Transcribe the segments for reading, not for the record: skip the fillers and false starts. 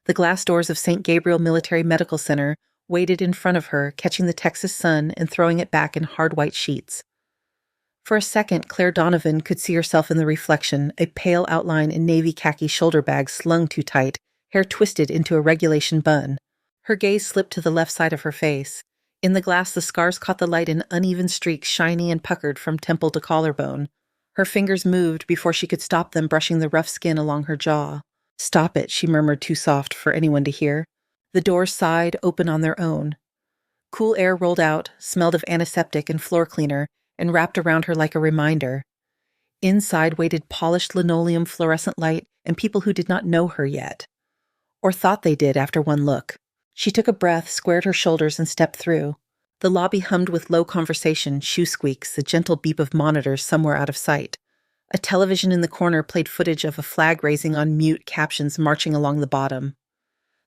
The glass doors of St. Gabriel Military Medical Center waited in front of her, catching the Texas sun and throwing it back in hard white sheets. For a second, Claire Donovan could see herself in the reflection, a pale outline in navy khaki shoulder bags slung too tight, hair twisted into a regulation bun. Her gaze slipped to the left side of her face. In the glass, the scars caught the light in uneven streaks, shiny and puckered from temple to collarbone. Her fingers moved before she could stop them, brushing the rough skin along her jaw. "Stop it," she murmured, too soft for anyone to hear. The doors sighed open on their own. Cool air rolled out, smelled of antiseptic and floor cleaner, and wrapped around her like a reminder. Inside waited polished linoleum, fluorescent light, and people who did not know her yet. Or thought they did after one look. She took a breath, squared her shoulders, and stepped through. The lobby hummed with low conversation, shoe squeaks, the gentle beep of monitors somewhere out of sight. A television in the corner played footage of a flag raising on mute, captions marching along the bottom.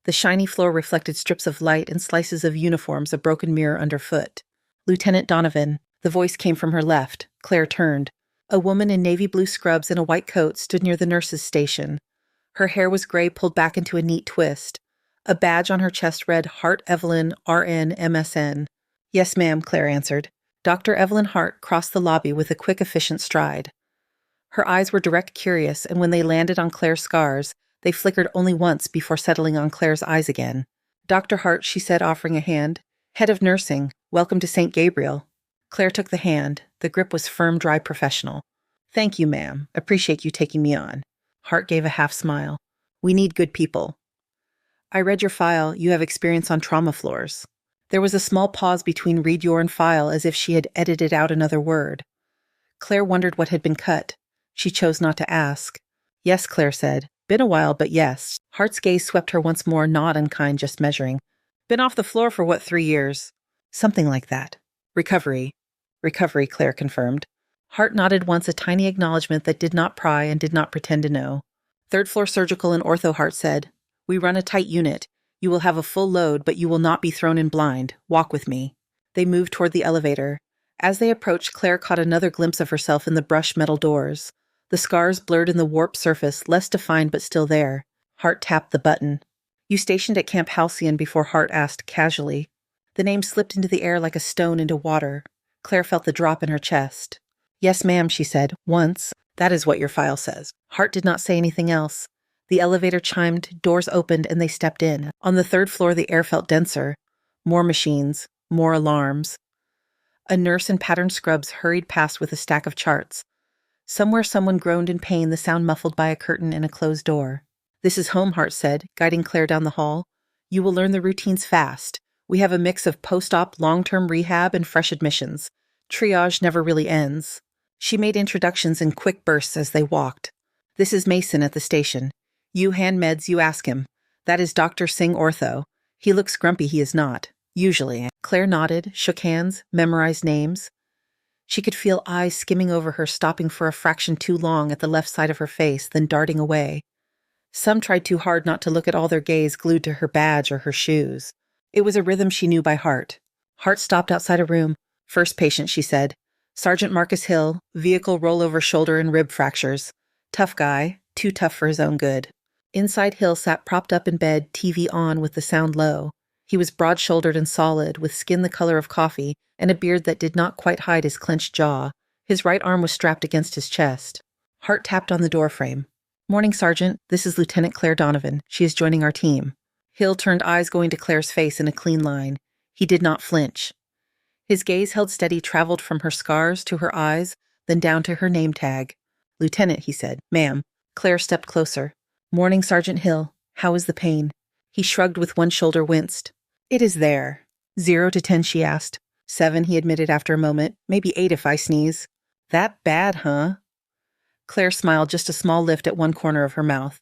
The shiny floor reflected strips of light and slices of uniforms, a broken mirror underfoot. "Lieutenant Donovan," the voice came from her left. Claire turned. A woman in navy blue scrubs and a white coat stood near the nurse's station. Her hair was gray, pulled back into a neat twist. A badge on her chest read Hart Evelyn, RN, MSN. "Yes, ma'am," Claire answered. Dr. Evelyn Hart crossed the lobby with a quick, efficient stride. Her eyes were direct, curious, and when they landed on Claire's scars, they flickered only once before settling on Claire's eyes again. "Dr. Hart," she said, offering a hand. "Head of nursing. Welcome to St. Gabriel." Claire took the hand. The grip was firm, dry, professional. "Thank you, ma'am. Appreciate you taking me on." Hart gave a half smile. "We need good people." "I read your file. You have experience on trauma floors." There was a small pause between read your and file, as if she had edited out another word. Claire wondered what had been cut. She chose not to ask. "Yes," Claire said. "Been a while, but yes." Hart's gaze swept her once more, not unkind, just measuring. "Been off the floor for what, 3 years?" "Something like that." "Recovery." "Recovery," Claire confirmed. Hart nodded once, a tiny acknowledgement that did not pry and did not pretend to know. "Third floor surgical and ortho," Hart said. "We run a tight unit. You will have a full load, but you will not be thrown in blind. Walk with me." They moved toward the elevator. As they approached, Claire caught another glimpse of herself in the brushed metal doors. The scars blurred in the warped surface, less defined but still there. Hart tapped the button. "You stationed at Camp Halcyon?" before Hart asked casually. The name slipped into the air like a stone into water. Claire felt the drop in her chest. "Yes, ma'am," she said. "Once. That is what your file says." Hart did not say anything else. The elevator chimed, doors opened, and they stepped in. On the 3rd floor, the air felt denser. More machines, more alarms. A nurse in patterned scrubs hurried past with a stack of charts. Somewhere someone groaned in pain, the sound muffled by a curtain and a closed door. "This is home," Hart said, guiding Claire down the hall. "You will learn the routines fast. We have a mix of post-op, long-term rehab, and fresh admissions. Triage never really ends." She made introductions in quick bursts as they walked. "This is Mason at the station. You hand meds, you ask him. That is Dr. Singh Ortho. He looks grumpy, he is not. Usually." Claire nodded, shook hands, memorized names. She could feel eyes skimming over her, stopping for a fraction too long at the left side of her face, then darting away. Some tried too hard not to look at all their gaze glued to her badge or her shoes. It was a rhythm she knew by heart. Hart stopped outside a room. "First patient," she said. "Sergeant Marcus Hill, vehicle rollover shoulder and rib fractures. Tough guy, too tough for his own good." Inside, Hill sat propped up in bed, TV on with the sound low. He was broad-shouldered and solid, with skin the color of coffee and a beard that did not quite hide his clenched jaw. His right arm was strapped against his chest. Hart tapped on the doorframe. "Morning, Sergeant. This is Lieutenant Claire Donovan. She is joining our team." Hill turned, eyes going to Claire's face in a clean line. He did not flinch. His gaze held steady, traveled from her scars to her eyes, then down to her name tag. "Lieutenant," he said. "Ma'am." Claire stepped closer. "Morning, Sergeant Hill. How is the pain?" He shrugged with one shoulder, winced. "It is there." 0 to 10, she asked. 7, he admitted after a moment. "Maybe 8 if I sneeze." "That bad, huh?" Claire smiled, just a small lift at one corner of her mouth.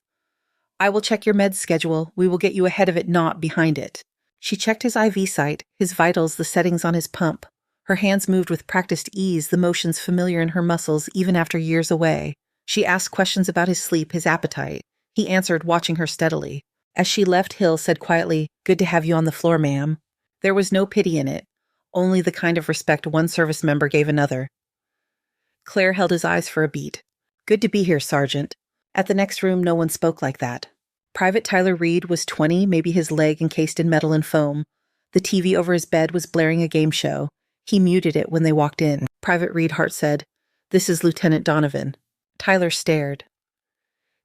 "I will check your meds schedule. We will get you ahead of it, not behind it." She checked his IV site, his vitals, the settings on his pump. Her hands moved with practiced ease, the motions familiar in her muscles even after years away. She asked questions about his sleep, his appetite. He answered, watching her steadily. As she left, Hill said quietly, "Good to have you on the floor, ma'am." There was no pity in it, only the kind of respect one service member gave another. Claire held his eyes for a beat. "Good to be here, Sergeant." At the next room, no one spoke like that. Private Tyler Reed was 20, maybe his leg encased in metal and foam. The TV over his bed was blaring a game show. He muted it when they walked in. Private Reed Hart said, "This is Lieutenant Donovan." Tyler stared.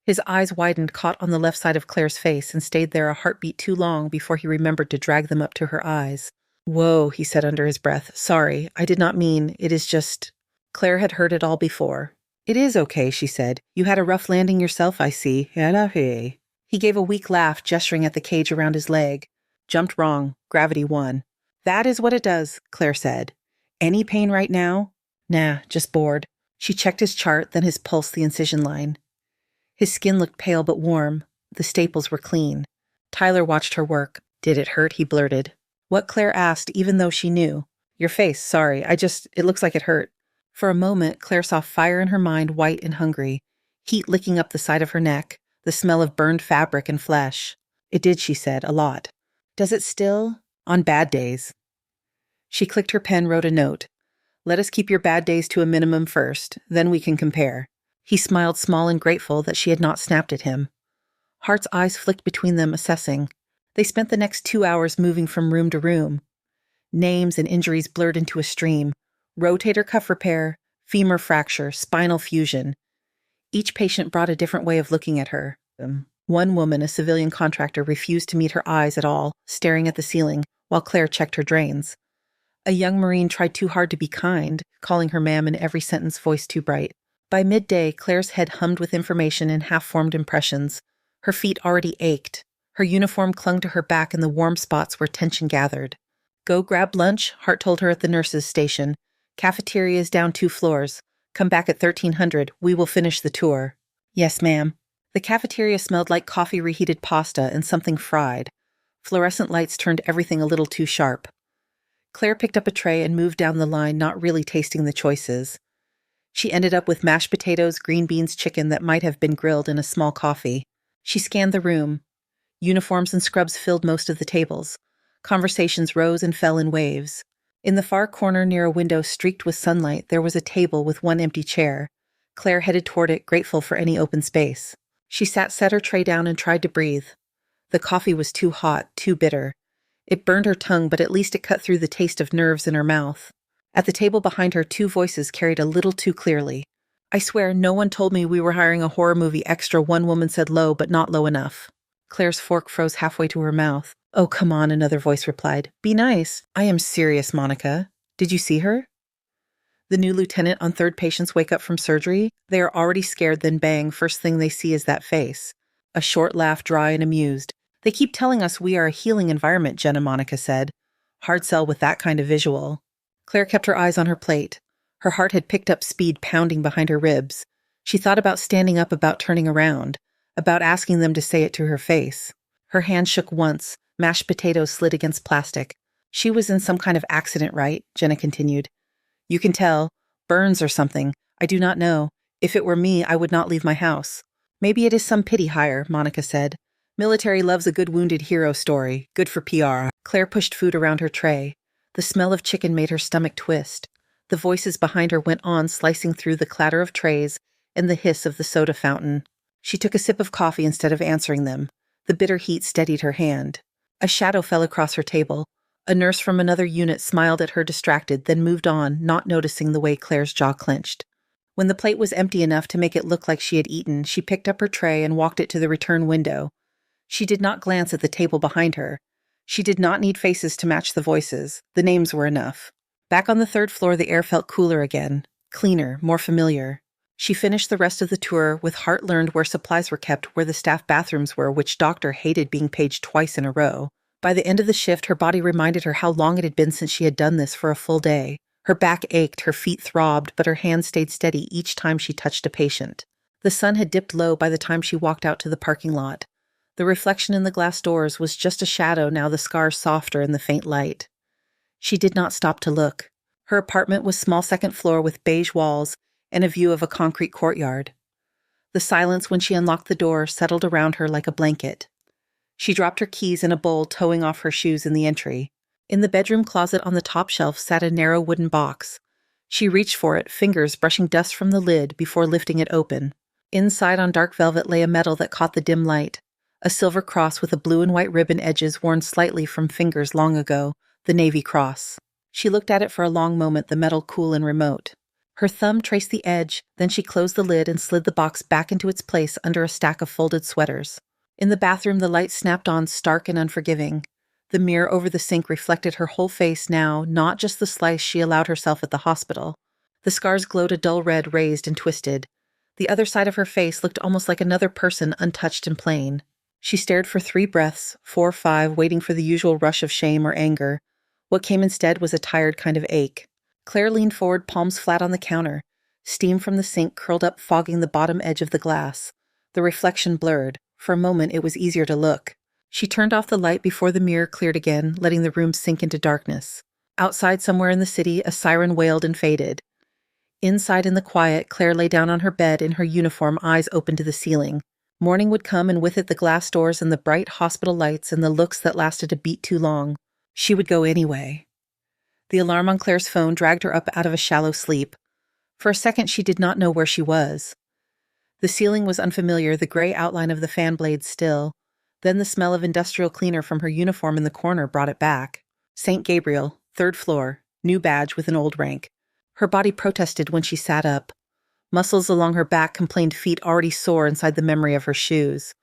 His eyes widened, caught on the left side of Claire's face, and stayed there a heartbeat too long before he remembered to drag them up to her eyes. "Whoa," he said under his breath. "Sorry, I did not mean, it is just—" Claire had heard it all before. "It is okay," she said. "You had a rough landing yourself, I see." He gave a weak laugh, gesturing at the cage around his leg. "Jumped wrong. Gravity won." "That is what it does," Claire said. "Any pain right now?" "Nah, just bored." She checked his chart, then his pulse, the incision line. His skin looked pale but warm. The staples were clean. Tyler watched her work. "Did it hurt?" he blurted. What Claire asked, even though she knew. "Your face, sorry. It looks like it hurt." For a moment, Claire saw fire in her mind, white and hungry. Heat licking up the side of her neck, the smell of burned fabric and flesh. "It did," she said, "a lot." "Does it still?" "On bad days." She clicked her pen, wrote a note. "Let us keep your bad days to a minimum first, then we can compare." He smiled, small and grateful that she had not snapped at him. Hart's eyes flicked between them, assessing. They spent the next 2 hours moving from room to room. Names and injuries blurred into a stream. Rotator cuff repair, femur fracture, spinal fusion. Each patient brought a different way of looking at her. One woman, a civilian contractor, refused to meet her eyes at all, staring at the ceiling, while Claire checked her drains. A young Marine tried too hard to be kind, calling her ma'am in every sentence, voice too bright. By midday, Claire's head hummed with information and half-formed impressions. Her feet already ached. Her uniform clung to her back in the warm spots where tension gathered. "Go grab lunch," Hart told her at the nurse's station. "Cafeteria is down 2 floors. Come back at 1300. We will finish the tour." "Yes, ma'am." The cafeteria smelled like coffee, reheated pasta, and something fried. Fluorescent lights turned everything a little too sharp. Claire picked up a tray and moved down the line, not really tasting the choices. She ended up with mashed potatoes, green beans, chicken that might have been grilled, and a small coffee. She scanned the room. Uniforms and scrubs filled most of the tables. Conversations rose and fell in waves. In the far corner near a window streaked with sunlight, there was a table with one empty chair. Claire headed toward it, grateful for any open space. She set her tray down and tried to breathe. The coffee was too hot, too bitter. It burned her tongue, but at least it cut through the taste of nerves in her mouth. At the table behind her, 2 voices carried a little too clearly. "I swear, no one told me we were hiring a horror movie extra," one woman said low, but not low enough. Claire's fork froze halfway to her mouth. "Oh, come on," another voice replied. "Be nice." "I am serious, Monica. Did you see her?" The new lieutenant on 3rd patients wake up from surgery. They are already scared, then bang, first thing they see is that face. A short laugh, dry and amused. "They keep telling us we are a healing environment," Jenna Monica said. "Hard sell with that kind of visual." Claire kept her eyes on her plate. Her heart had picked up speed, pounding behind her ribs. She thought about standing up, about turning around, about asking them to say it to her face. Her hand shook once. Mashed potatoes slid against plastic. "She was in some kind of accident, right?" Jenna continued. "You can tell. Burns or something. I do not know. If it were me, I would not leave my house." "Maybe it is some pity hire," Monica said. "Military loves a good wounded hero story. Good for PR." Claire pushed food around her tray. The smell of chicken made her stomach twist. The voices behind her went on, slicing through the clatter of trays and the hiss of the soda fountain. She took a sip of coffee instead of answering them. The bitter heat steadied her hand. A shadow fell across her table. A nurse from another unit smiled at her, distracted, then moved on, not noticing the way Claire's jaw clenched. When the plate was empty enough to make it look like she had eaten, she picked up her tray and walked it to the return window. She did not glance at the table behind her. She did not need faces to match the voices. The names were enough. Back on the 3rd floor, the air felt cooler again. Cleaner, more familiar. She finished the rest of the tour, with Hart learned where supplies were kept, where the staff bathrooms were, which doctor hated being paged twice in a row. By the end of the shift, her body reminded her how long it had been since she had done this for a full day. Her back ached, her feet throbbed, but her hands stayed steady each time she touched a patient. The sun had dipped low by the time she walked out to the parking lot. The reflection in the glass doors was just a shadow, now the scars softer in the faint light. She did not stop to look. Her apartment was small 2nd floor with beige walls and a view of a concrete courtyard. The silence when she unlocked the door settled around her like a blanket. She dropped her keys in a bowl, towing off her shoes in the entry. In the bedroom closet on the top shelf sat a narrow wooden box. She reached for it, fingers brushing dust from the lid before lifting it open. Inside on dark velvet lay a medal that caught the dim light. A silver cross with a blue and white ribbon edges worn slightly from fingers long ago, the Navy Cross. She looked at it for a long moment, the metal cool and remote. Her thumb traced the edge, then she closed the lid and slid the box back into its place under a stack of folded sweaters. In the bathroom, the light snapped on, stark and unforgiving. The mirror over the sink reflected her whole face now, not just the slice she allowed herself at the hospital. The scars glowed a dull red, raised and twisted. The other side of her face looked almost like another person, untouched and plain. She stared for 3 breaths, 4, 5, waiting for the usual rush of shame or anger. What came instead was a tired kind of ache. Claire leaned forward, palms flat on the counter. Steam from the sink curled up, fogging the bottom edge of the glass. The reflection blurred. For a moment, it was easier to look. She turned off the light before the mirror cleared again, letting the room sink into darkness. Outside, somewhere in the city, a siren wailed and faded. Inside in the quiet, Claire lay down on her bed in her uniform, eyes open to the ceiling. Morning would come, and with it the glass doors and the bright hospital lights and the looks that lasted a beat too long. She would go anyway. The alarm on Claire's phone dragged her up out of a shallow sleep. For a second, she did not know where she was. The ceiling was unfamiliar, the gray outline of the fan blades still. Then the smell of industrial cleaner from her uniform in the corner brought it back. St. Gabriel, 3rd floor, new badge with an old rank. Her body protested when she sat up. Muscles along her back complained, feet already sore inside the memory of her shoes.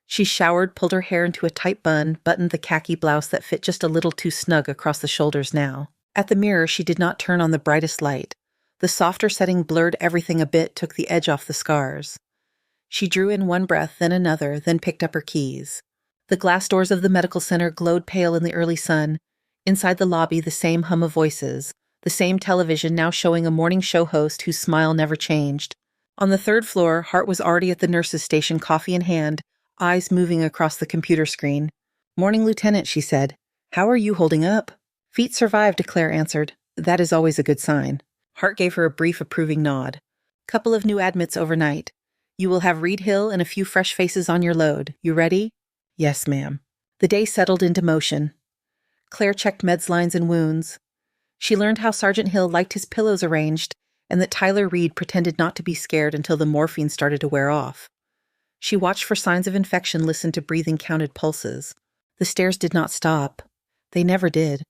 She showered, pulled her hair into a tight bun, buttoned the khaki blouse that fit just a little too snug across the shoulders now. At the mirror, she did not turn on the brightest light. The softer setting blurred everything a bit, took the edge off the scars. She drew in one breath, then another, then picked up her keys. The glass doors of the medical center glowed pale in the early sun. Inside the lobby, the same hum of voices. The same television now showing a morning show host whose smile never changed. On the 3rd floor, Hart was already at the nurse's station, coffee in hand, eyes moving across the computer screen. "Morning, Lieutenant," she said. "How are you holding up?" "Feet survived," Claire answered. "That is always a good sign." Hart gave her a brief, approving nod. "Couple of new admits overnight. You will have Reed Hill and a few fresh faces on your load. You ready?" "Yes, ma'am." The day settled into motion. Claire checked meds lines and wounds. She learned how Sergeant Hill liked his pillows arranged, and that Tyler Reed pretended not to be scared until the morphine started to wear off. She watched for signs of infection, listened to breathing, counted pulses. The stares did not stop. They never did.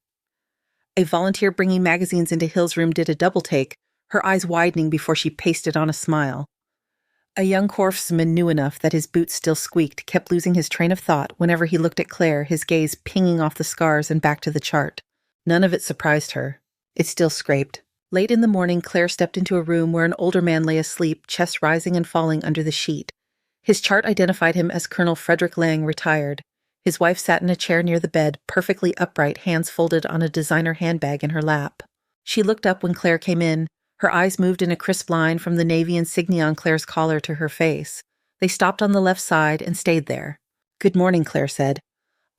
A volunteer bringing magazines into Hill's room did a double take, her eyes widening before she pasted on a smile. A young corpsman knew enough that his boots still squeaked, kept losing his train of thought whenever he looked at Claire, his gaze pinging off the scars and back to the chart. None of it surprised her. It still scraped. Late in the morning, Claire stepped into a room where an older man lay asleep, chest rising and falling under the sheet. His chart identified him as Colonel Frederick Lang, retired. His wife sat in a chair near the bed, perfectly upright, hands folded on a designer handbag in her lap. She looked up when Claire came in. Her eyes moved in a crisp line from the Navy insignia on Claire's collar to her face. They stopped on the left side and stayed there. "Good morning," Claire said.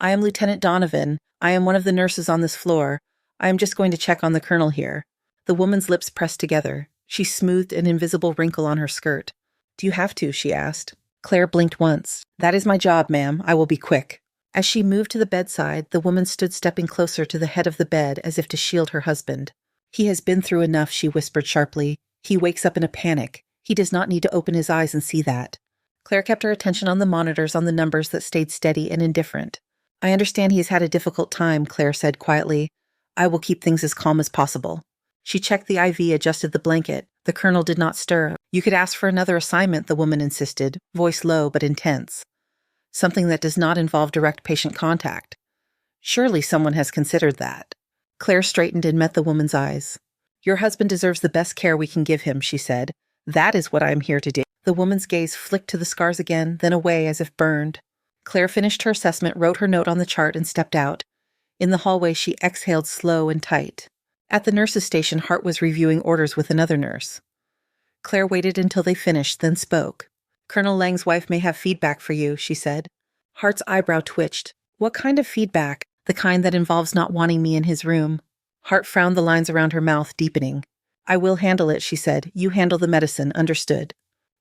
"I am Lieutenant Donovan. I am one of the nurses on this floor. I am just going to check on the colonel here." The woman's lips pressed together. She smoothed an invisible wrinkle on her skirt. "Do you have to?" she asked. Claire blinked once. "That is my job, ma'am. I will be quick." As she moved to the bedside, the woman stood stepping closer to the head of the bed as if to shield her husband. "He has been through enough," she whispered sharply. "He wakes up in a panic. He does not need to open his eyes and see that." Claire kept her attention on the monitors, on the numbers that stayed steady and indifferent. "I understand he has had a difficult time," Claire said quietly. "I will keep things as calm as possible." She checked the IV, adjusted the blanket. The colonel did not stir. "You could ask for another assignment," the woman insisted, voice low but intense. "Something that does not involve direct patient contact. Surely someone has considered that." Claire straightened and met the woman's eyes. "Your husband deserves the best care we can give him," she said. "That is what I am here to do." The woman's gaze flicked to the scars again, then away as if burned. Claire finished her assessment, wrote her note on the chart, and stepped out. In the hallway, she exhaled slow and tight. At the nurse's station, Hart was reviewing orders with another nurse. Claire waited until they finished, then spoke. "Colonel Lang's wife may have feedback for you," she said. Hart's eyebrow twitched. "What kind of feedback?" "The kind that involves not wanting me in his room." Hart frowned, the lines around her mouth deepening. "I will handle it," she said. "You handle the medicine, understood?"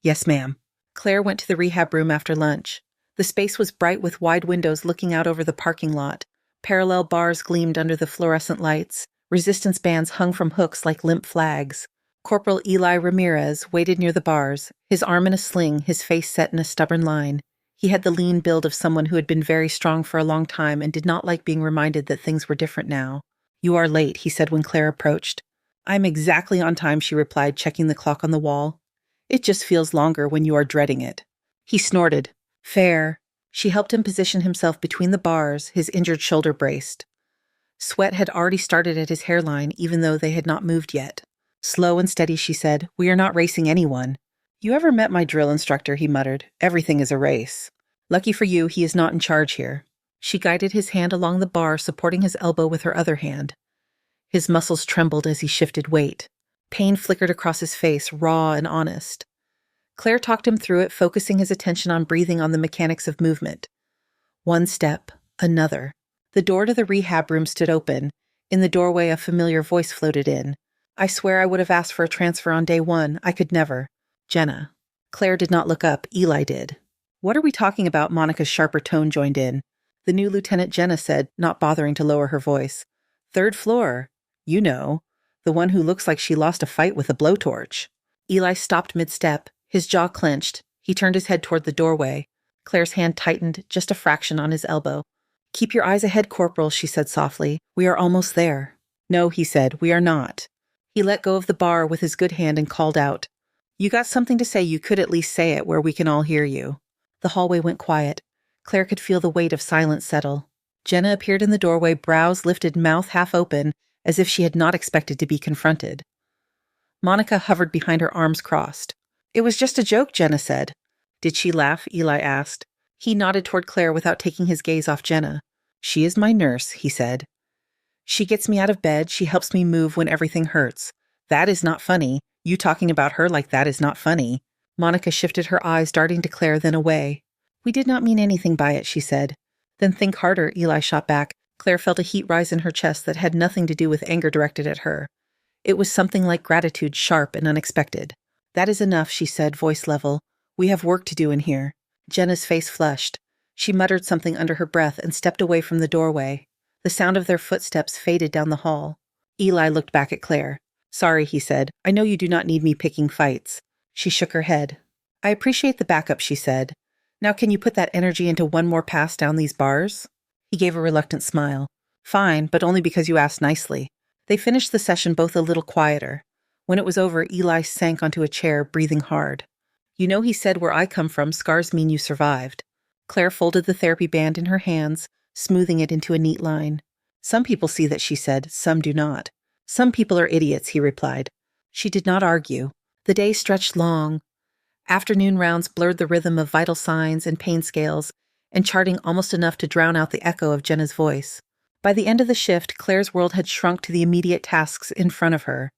"Yes, ma'am." Claire went to the rehab room after lunch. The space was bright with wide windows looking out over the parking lot. Parallel bars gleamed under the fluorescent lights. Resistance bands hung from hooks like limp flags. Corporal Eli Ramirez waited near the bars, his arm in a sling, his face set in a stubborn line. He had the lean build of someone who had been very strong for a long time and did not like being reminded that things were different now. "You are late," he said when Claire approached. "I'm exactly on time," she replied, checking the clock on the wall. "It just feels longer when you are dreading it." He snorted. "Fair." She helped him position himself between the bars, his injured shoulder braced. Sweat had already started at his hairline, even though they had not moved yet. "Slow and steady," she said. "We are not racing anyone." "You ever met my drill instructor?" he muttered. "Everything is a race." "Lucky for you, he is not in charge here." She guided his hand along the bar, supporting his elbow with her other hand. His muscles trembled as he shifted weight. Pain flickered across his face, raw and honest. Claire talked him through it, focusing his attention on breathing on the mechanics of movement. One step, another. The door to the rehab room stood open. In the doorway, a familiar voice floated in. "I swear I would have asked for a transfer on day one. I could never. Jenna." Claire did not look up. Eli did. "What are we talking about?" Monica's sharper tone joined in. The new Lieutenant Jenna said, not bothering to lower her voice. "Third floor. You know. The one who looks like she lost a fight with a blowtorch." Eli stopped mid-step. His jaw clenched. He turned his head toward the doorway. Claire's hand tightened, just a fraction, on his elbow. "Keep your eyes ahead, Corporal," she said softly. "We are almost there." "No," he said, "we are not." He let go of the bar with his good hand and called out. "You got something to say, you could at least say it where we can all hear you." The hallway went quiet. Claire could feel the weight of silence settle. Jenna appeared in the doorway, brows lifted, mouth half open, as if she had not expected to be confronted. Monica hovered behind her, arms crossed. "It was just a joke," Jenna said. "Did she laugh?" Eli asked. He nodded toward Claire without taking his gaze off Jenna. "She is my nurse," he said. "She gets me out of bed. She helps me move when everything hurts. That is not funny. You talking about her like that is not funny." Monica shifted her eyes, darting to Claire, then away. "We did not mean anything by it," she said. "Then think harder," Eli shot back. Claire felt a heat rise in her chest that had nothing to do with anger directed at her. It was something like gratitude, sharp and unexpected. "That is enough," she said, voice level. "We have work to do in here." Jenna's face flushed. She muttered something under her breath and stepped away from the doorway. The sound of their footsteps faded down the hall. Eli looked back at Claire. "Sorry," he said. "I know you do not need me picking fights." She shook her head. "I appreciate the backup," she said. "Now can you put that energy into one more pass down these bars?" He gave a reluctant smile. "Fine, but only because you asked nicely." They finished the session both a little quieter. When it was over, Eli sank onto a chair, breathing hard. "You know he said where I come from, scars mean you survived." Claire folded the therapy band in her hands, smoothing it into a neat line. "Some people see that," she said. "Some do not." "Some people are idiots," he replied. She did not argue. The day stretched long. Afternoon rounds blurred the rhythm of vital signs and pain scales, and charting almost enough to drown out the echo of Jenna's voice. By the end of the shift, Claire's world had shrunk to the immediate tasks in front of her.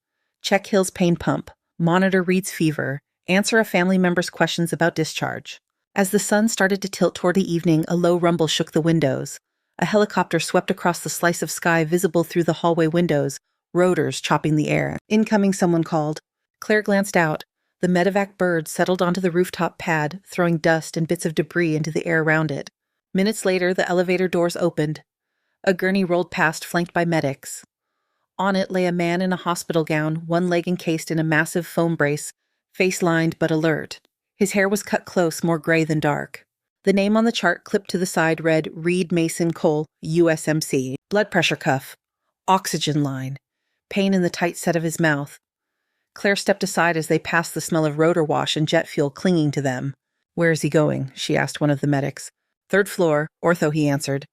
Check Hill's pain pump, monitor Reed's fever, answer a family member's questions about discharge. As the sun started to tilt toward the evening, a low rumble shook the windows. A helicopter swept across the slice of sky visible through the hallway windows, rotors chopping the air. "Incoming," someone called. Claire glanced out. The medevac bird settled onto the rooftop pad, throwing dust and bits of debris into the air around it. Minutes later, the elevator doors opened. A gurney rolled past, flanked by medics. On it lay a man in a hospital gown, one leg encased in a massive foam brace, face lined but alert. His hair was cut close, more gray than dark. The name on the chart clipped to the side read Reed Mason Cole, USMC. Blood pressure cuff. Oxygen line. Pain in the tight set of his mouth. Claire stepped aside as they passed the smell of rotor wash and jet fuel clinging to them. "Where is he going?" she asked one of the medics. "Third floor, ortho," he answered.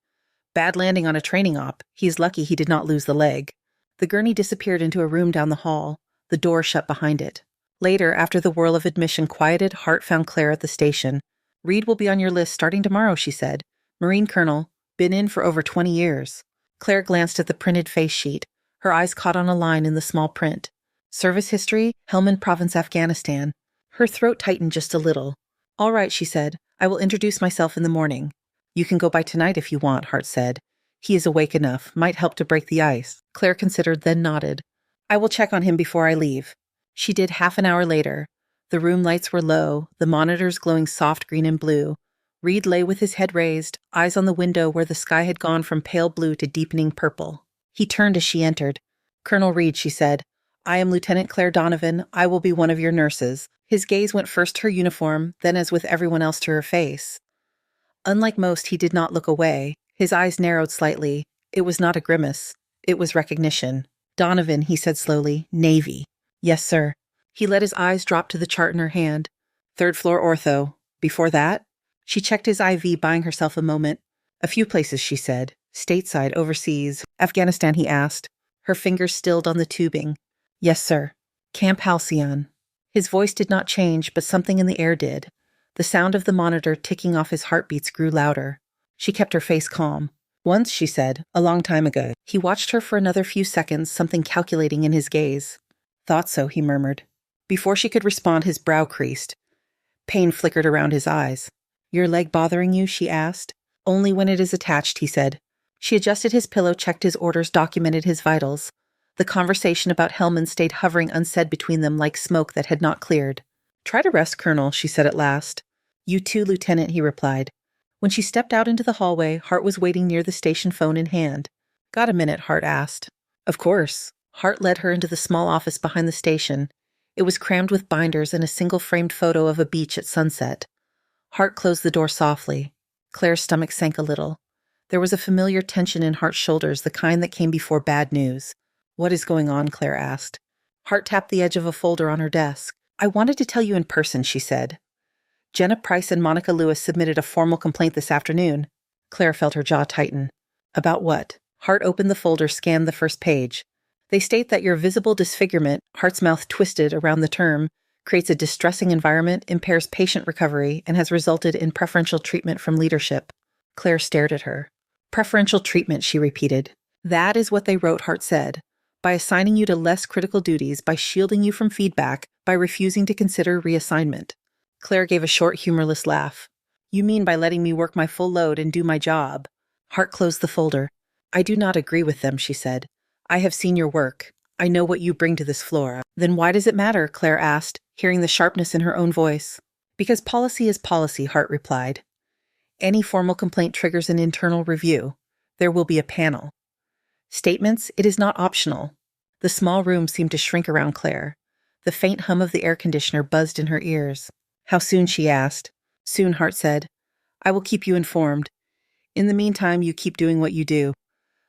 "Bad landing on a training op. He's lucky he did not lose the leg." The gurney disappeared into a room down the hall. The door shut behind it. Later, after the whirl of admission quieted, Hart found Claire at the station. "Reed will be on your list starting tomorrow," she said. "Marine colonel. Been in for over 20 years. Claire glanced at the printed face sheet. Her eyes caught on a line in the small print. Service history, Helmand Province, Afghanistan. Her throat tightened just a little. "All right," she said. "I will introduce myself in the morning." "You can go by tonight if you want," Hart said. "He is awake enough. Might help to break the ice." Claire considered, then nodded. "I will check on him before I leave." She did half an hour later. The room lights were low, the monitors glowing soft green and blue. Reed lay with his head raised, eyes on the window where the sky had gone from pale blue to deepening purple. He turned as she entered. "Colonel Reed," she said. "I am Lieutenant Claire Donovan. I will be one of your nurses." His gaze went first to her uniform, then as with everyone else to her face. Unlike most, he did not look away. His eyes narrowed slightly. It was not a grimace. It was recognition. "Donovan," he said slowly. "Navy." "Yes, sir." He let his eyes drop to the chart in her hand. "Third floor ortho. Before that?" She checked his IV, buying herself a moment. "A few places," she said. "Stateside, overseas. Afghanistan," he asked. Her fingers stilled on the tubing. "Yes, sir." "Camp Halcyon." His voice did not change, but something in the air did. The sound of the monitor ticking off his heartbeats grew louder. She kept her face calm. "Once," she said, "a long time ago." He watched her for another few seconds, something calculating in his gaze. "Thought so," he murmured. Before she could respond, his brow creased. Pain flickered around his eyes. "Your leg bothering you?" she asked. "Only when it is attached," he said. She adjusted his pillow, checked his orders, documented his vitals. The conversation about Hellman stayed hovering unsaid between them like smoke that had not cleared. "Try to rest, Colonel," she said at last. "You too, Lieutenant," he replied. When she stepped out into the hallway, Hart was waiting near the station phone in hand. "Got a minute?" Hart asked. "Of course." Hart led her into the small office behind the station. It was crammed with binders and a single framed photo of a beach at sunset. Hart closed the door softly. Claire's stomach sank a little. There was a familiar tension in Hart's shoulders, the kind that came before bad news. "What is going on?" Claire asked. Hart tapped the edge of a folder on her desk. "I wanted to tell you in person," she said. "Jenna Price and Monica Lewis submitted a formal complaint this afternoon." Claire felt her jaw tighten. "About what?" Hart opened the folder, scanned the first page. "They state that your visible disfigurement," Hart's mouth twisted around the term, "creates a distressing environment, impairs patient recovery, and has resulted in preferential treatment from leadership." Claire stared at her. "Preferential treatment," she repeated. "That is what they wrote," Hart said. "By assigning you to less critical duties, by shielding you from feedback, by refusing to consider reassignment." Claire gave a short, humorless laugh. "You mean by letting me work my full load and do my job?" Hart closed the folder. "I do not agree with them," she said. "I have seen your work. I know what you bring to this floor." "Then why does it matter?" Claire asked, hearing the sharpness in her own voice. "Because policy is policy," Hart replied. "Any formal complaint triggers an internal review. There will be a panel. Statements, it is not optional." The small room seemed to shrink around Claire. The faint hum of the air conditioner buzzed in her ears. "How soon?" she asked. "Soon," Hart said. "I will keep you informed. In the meantime, you keep doing what you do.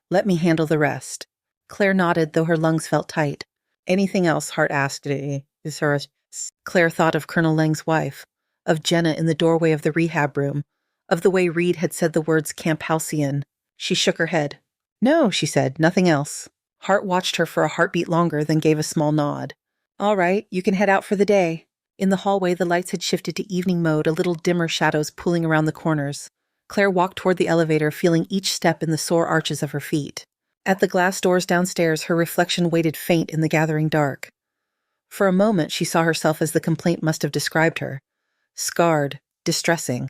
Let me handle the rest." Claire nodded, though her lungs felt tight. "Anything else?" Hart asked. Claire thought of Colonel Lang's wife, of Jenna in the doorway of the rehab room, of the way Reed had said the words Camp Halcyon. She shook her head. "No," she said, "nothing else." Hart watched her for a heartbeat longer, then gave a small nod. "All right, you can head out for the day." In the hallway, the lights had shifted to evening mode, a little dimmer shadows pooling around the corners. Claire walked toward the elevator, feeling each step in the sore arches of her feet. At the glass doors downstairs, her reflection waited faint in the gathering dark. For a moment, she saw herself as the complaint must have described her. Scarred, distressing,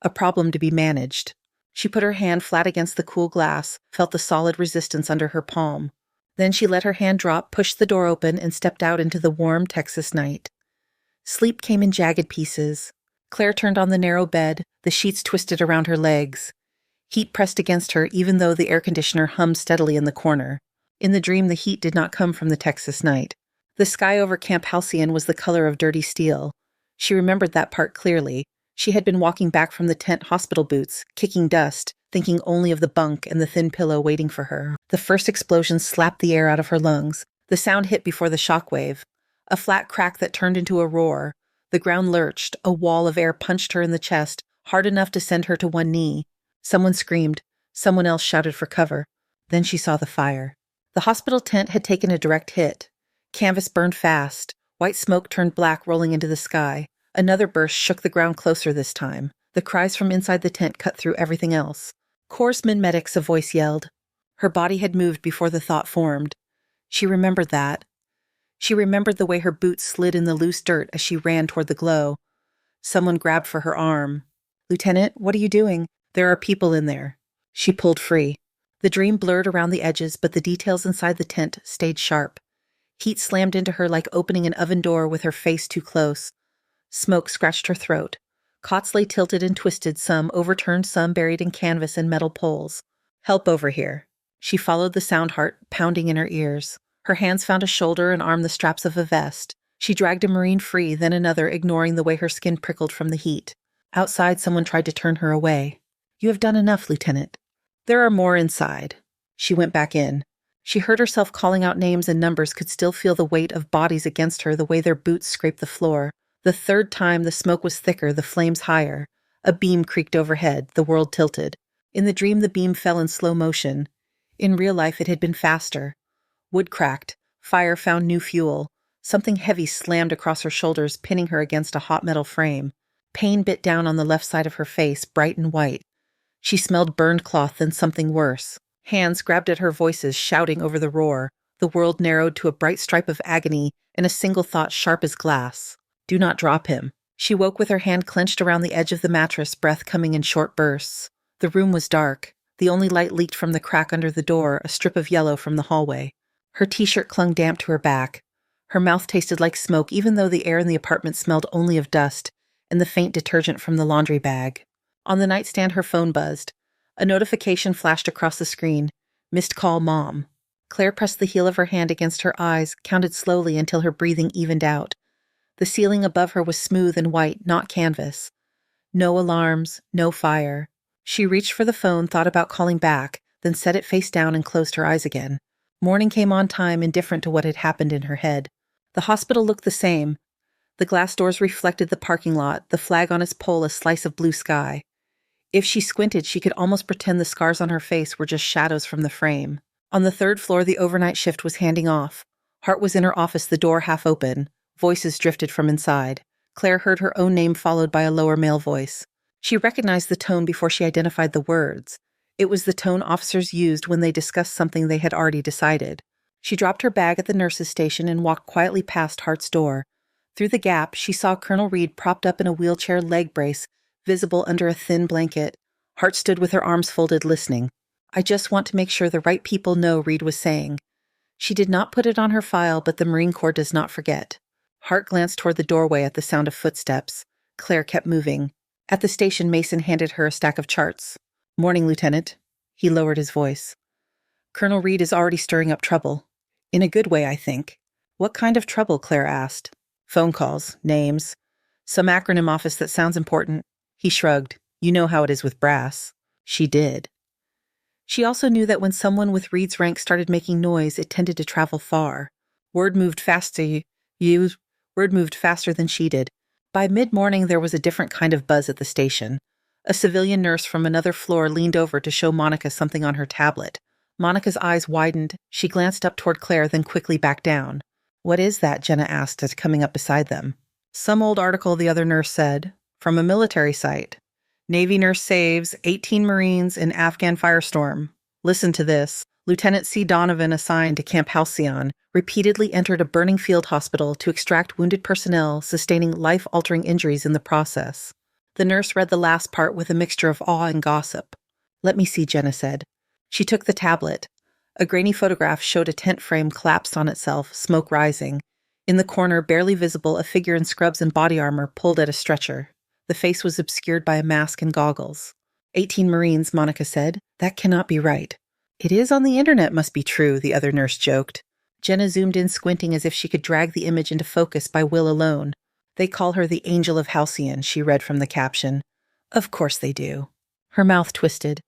a problem to be managed. She put her hand flat against the cool glass, felt the solid resistance under her palm. Then she let her hand drop, pushed the door open, and stepped out into the warm Texas night. Sleep came in jagged pieces. Claire turned on the narrow bed, the sheets twisted around her legs. Heat pressed against her, even though the air conditioner hummed steadily in the corner. In the dream, the heat did not come from the Texas night. The sky over Camp Halcyon was the color of dirty steel. She remembered that part clearly. She had been walking back from the tent hospital boots, kicking dust, thinking only of the bunk and the thin pillow waiting for her. The first explosion slapped the air out of her lungs. The sound hit before the shockwave. A flat crack that turned into a roar. The ground lurched. A wall of air punched her in the chest, hard enough to send her to one knee. Someone screamed. Someone else shouted for cover. Then she saw the fire. The hospital tent had taken a direct hit. Canvas burned fast. White smoke turned black, rolling into the sky. Another burst shook the ground closer this time. The cries from inside the tent cut through everything else. "Corpsman medics," a voice yelled. Her body had moved before the thought formed. She remembered that. She remembered the way her boots slid in the loose dirt as she ran toward the glow. Someone grabbed for her arm. "Lieutenant, what are you doing? There are people in there." She pulled free. The dream blurred around the edges, but the details inside the tent stayed sharp. Heat slammed into her like opening an oven door with her face too close. Smoke scratched her throat. Cots lay tilted and twisted, some overturned, some buried in canvas and metal poles. "Help over here." She followed the sound, heart pounding in her ears. Her hands found a shoulder and arm, the straps of a vest. She dragged a Marine free, then another, ignoring the way her skin prickled from the heat. Outside, someone tried to turn her away. You have done enough, Lieutenant. There are more inside. She went back in. She heard herself calling out names and numbers, could still feel the weight of bodies against her, the way their boots scraped the floor. The third time, the smoke was thicker, the flames higher. A beam creaked overhead, the world tilted. In the dream, the beam fell in slow motion. In real life, it had been faster. Wood cracked. Fire found new fuel. Something heavy slammed across her shoulders, pinning her against a hot metal frame. Pain bit down on the left side of her face, bright and white. She smelled burned cloth, then something worse. Hands grabbed at her, voices shouting over the roar. The world narrowed to a bright stripe of agony, and a single thought sharp as glass. Do not drop him. She woke with her hand clenched around the edge of the mattress, breath coming in short bursts. The room was dark. The only light leaked from the crack under the door, a strip of yellow from the hallway. Her t-shirt clung damp to her back. Her mouth tasted like smoke, even though the air in the apartment smelled only of dust and the faint detergent from the laundry bag. On the nightstand, her phone buzzed. A notification flashed across the screen. Missed call, Mom. Claire pressed the heel of her hand against her eyes, counted slowly until her breathing evened out. The ceiling above her was smooth and white, not canvas. No alarms, no fire. She reached for the phone, thought about calling back, then set it face down and closed her eyes again. Morning came on time, indifferent to what had happened in her head. The hospital looked the same. The glass doors reflected the parking lot, the flag on its pole a slice of blue sky. If she squinted, she could almost pretend the scars on her face were just shadows from the frame. On the third floor, the overnight shift was handing off. Hart was in her office, the door half open. Voices drifted from inside. Claire heard her own name followed by a lower male voice. She recognized the tone before she identified the words. It was the tone officers used when they discussed something they had already decided. She dropped her bag at the nurse's station and walked quietly past Hart's door. Through the gap, she saw Colonel Reed propped up in a wheelchair leg brace, visible under a thin blanket. Hart stood with her arms folded, listening. I just want to make sure the right people know, Reed was saying. She did not put it on her file, but the Marine Corps does not forget. Hart glanced toward the doorway at the sound of footsteps. Claire kept moving. At the station, Mason handed her a stack of charts. Morning, Lieutenant. He lowered his voice. Colonel Reed is already stirring up trouble. In a good way, I think. What kind of trouble? Claire asked. Phone calls, names. Some acronym office that sounds important. He shrugged. You know how it is with brass. She did. She also knew that when someone with Reed's rank started making noise, it tended to travel far. Word moved faster than she did. By mid-morning, there was a different kind of buzz at the station. A civilian nurse from another floor leaned over to show Monica something on her tablet. Monica's eyes widened. She glanced up toward Claire, then quickly back down. What is that? Jenna asked as coming up beside them. Some old article, the other nurse said. From a military site. Navy nurse saves 18 Marines in Afghan firestorm. Listen to this. Lieutenant C. Donovan, assigned to Camp Halcyon, repeatedly entered a burning field hospital to extract wounded personnel, sustaining life-altering injuries in the process. The nurse read the last part with a mixture of awe and gossip. Let me see, Jenna said. She took the tablet. A grainy photograph showed a tent frame collapsed on itself, smoke rising. In the corner, barely visible, a figure in scrubs and body armor pulled at a stretcher. The face was obscured by a mask and goggles. 18 Marines, Monica said. That cannot be right. It is on the internet, must be true, the other nurse joked. Jenna zoomed in, squinting as if she could drag the image into focus by will alone. They call her the Angel of Halcyon, she read from the caption. Of course they do. Her mouth twisted.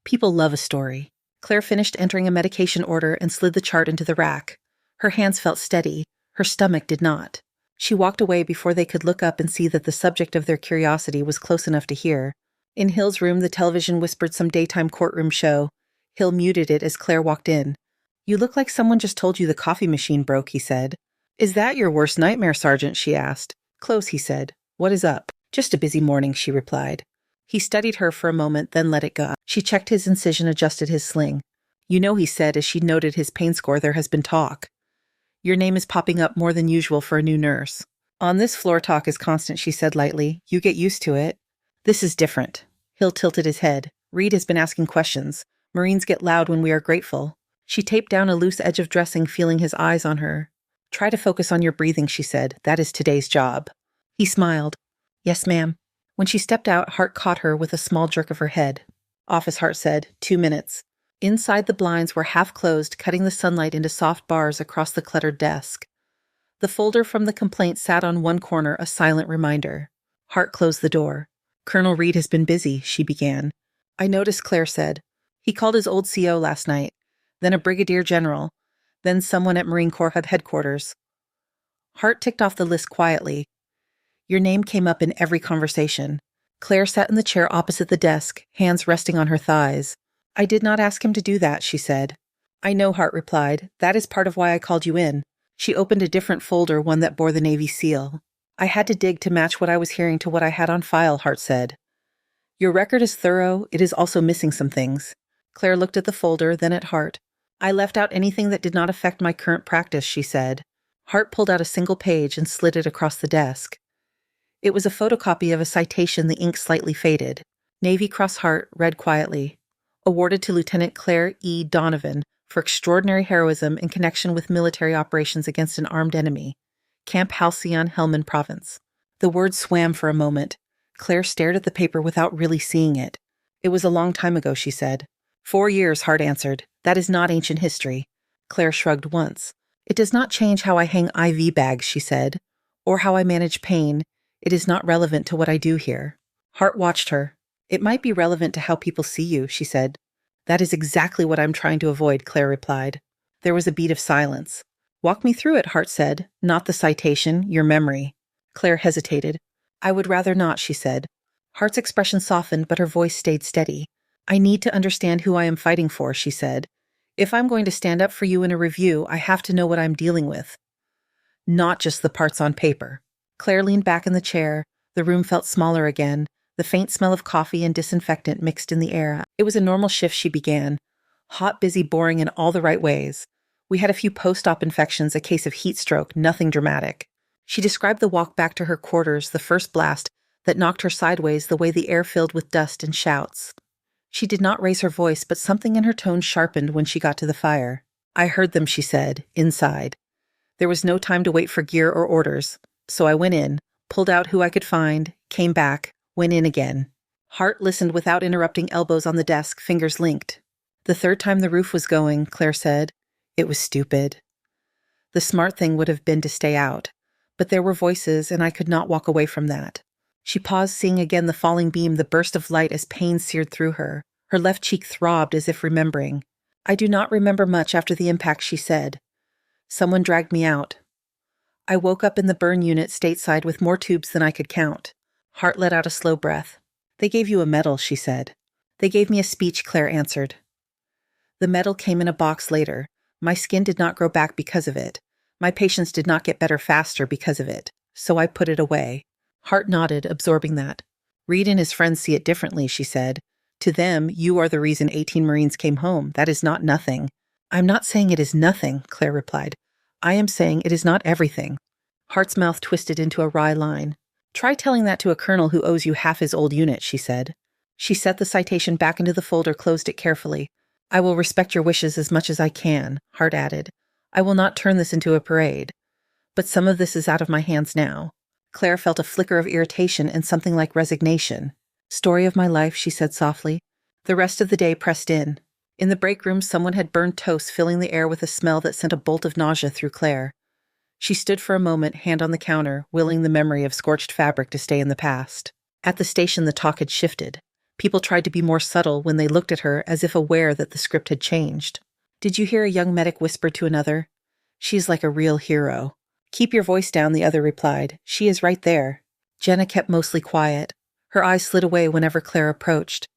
People love a story. Claire finished entering a medication order and slid the chart into the rack. Her hands felt steady. Her stomach did not. She walked away before they could look up and see that the subject of their curiosity was close enough to hear. In Hill's room, the television whispered some daytime courtroom show. Hill muted it as Claire walked in. You look like someone just told you the coffee machine broke, he said. Is that your worst nightmare, Sergeant? She asked. Close, he said. What is up? Just a busy morning, she replied. He studied her for a moment, then let it go. She checked his incision, adjusted his sling. You know, he said as she noted his pain score, there has been talk. Your name is popping up more than usual for a new nurse. On this floor, talk is constant, she said lightly. You get used to it. This is different. Hill tilted his head. Reed has been asking questions. Marines get loud when we are grateful. She taped down a loose edge of dressing, feeling his eyes on her. Try to focus on your breathing, she said. That is today's job. He smiled. Yes, ma'am. When she stepped out, Hart caught her with a small jerk of her head. Office, Hart said. 2 minutes. Inside, the blinds were half closed, cutting the sunlight into soft bars across the cluttered desk. The folder from the complaint sat on one corner, a silent reminder. Hart closed the door. Colonel Reed has been busy, she began. I noticed, Claire said. He called his old CO last night, then a brigadier general, then someone at Marine Corps headquarters. Hart ticked off the list quietly. Your name came up in every conversation. Claire sat in the chair opposite the desk, hands resting on her thighs. I did not ask him to do that, she said. I know, Hart replied. That is part of why I called you in. She opened a different folder, one that bore the Navy seal. I had to dig to match what I was hearing to what I had on file, Hart said. Your record is thorough. It is also missing some things. Claire looked at the folder, then at Hart. I left out anything that did not affect my current practice, she said. Hart pulled out a single page and slid it across the desk. It was a photocopy of a citation, the ink slightly faded. Navy Cross Hart read quietly. Awarded to Lieutenant Claire E. Donovan for extraordinary heroism in connection with military operations against an armed enemy. Camp Halcyon, Helmand Province. The words swam for a moment. Claire stared at the paper without really seeing it. It was a long time ago, she said. 4 years, Hart answered. That is not ancient history. Claire shrugged once. It does not change how I hang IV bags, she said, or how I manage pain. It is not relevant to what I do here. Hart watched her. It might be relevant to how people see you, she said. That is exactly what I'm trying to avoid, Claire replied. There was a beat of silence. Walk me through it, Hart said. Not the citation, your memory. Claire hesitated. I would rather not, she said. Hart's expression softened, but her voice stayed steady. I need to understand who I am fighting for, she said. If I'm going to stand up for you in a review, I have to know what I'm dealing with. Not just the parts on paper. Claire leaned back in the chair. The room felt smaller again. The faint smell of coffee and disinfectant mixed in the air. It was a normal shift, she began. Hot, busy, boring in all the right ways. We had a few post-op infections, a case of heat stroke, nothing dramatic. She described the walk back to her quarters, the first blast that knocked her sideways, the way the air filled with dust and shouts. She did not raise her voice, but something in her tone sharpened when she got to the fire. I heard them, she said, inside. There was no time to wait for gear or orders, so I went in, pulled out who I could find, came back, went in again. Hart listened without interrupting, elbows on the desk, fingers linked. The third time the roof was going, Claire said. It was stupid. The smart thing would have been to stay out, but there were voices, and I could not walk away from that. She paused, seeing again the falling beam, the burst of light as pain seared through her. Her left cheek throbbed as if remembering. I do not remember much after the impact, she said. Someone dragged me out. I woke up in the burn unit stateside with more tubes than I could count. Hart let out a slow breath. They gave you a medal, she said. They gave me a speech, Claire answered. The medal came in a box later. My skin did not grow back because of it. My patients did not get better faster because of it. So I put it away. Hart nodded, absorbing that. Reed and his friends see it differently, she said. To them, you are the reason 18 Marines came home. That is not nothing. I'm not saying it is nothing, Claire replied. I am saying it is not everything. Hart's mouth twisted into a wry line. Try telling that to a colonel who owes you half his old unit, she said. She set the citation back into the folder, closed it carefully. I will respect your wishes as much as I can, Hart added. I will not turn this into a parade. But some of this is out of my hands now. Claire felt a flicker of irritation and something like resignation. Story of my life, she said softly. The rest of the day pressed in. In the break room, someone had burned toast, filling the air with a smell that sent a bolt of nausea through Claire. She stood for a moment, hand on the counter, willing the memory of scorched fabric to stay in the past. At the station, the talk had shifted. People tried to be more subtle when they looked at her, as if aware that the script had changed. Did you hear a young medic whisper to another? She's like a real hero. Keep your voice down, the other replied. She is right there. Jenna kept mostly quiet. Her eyes slid away whenever Claire approached.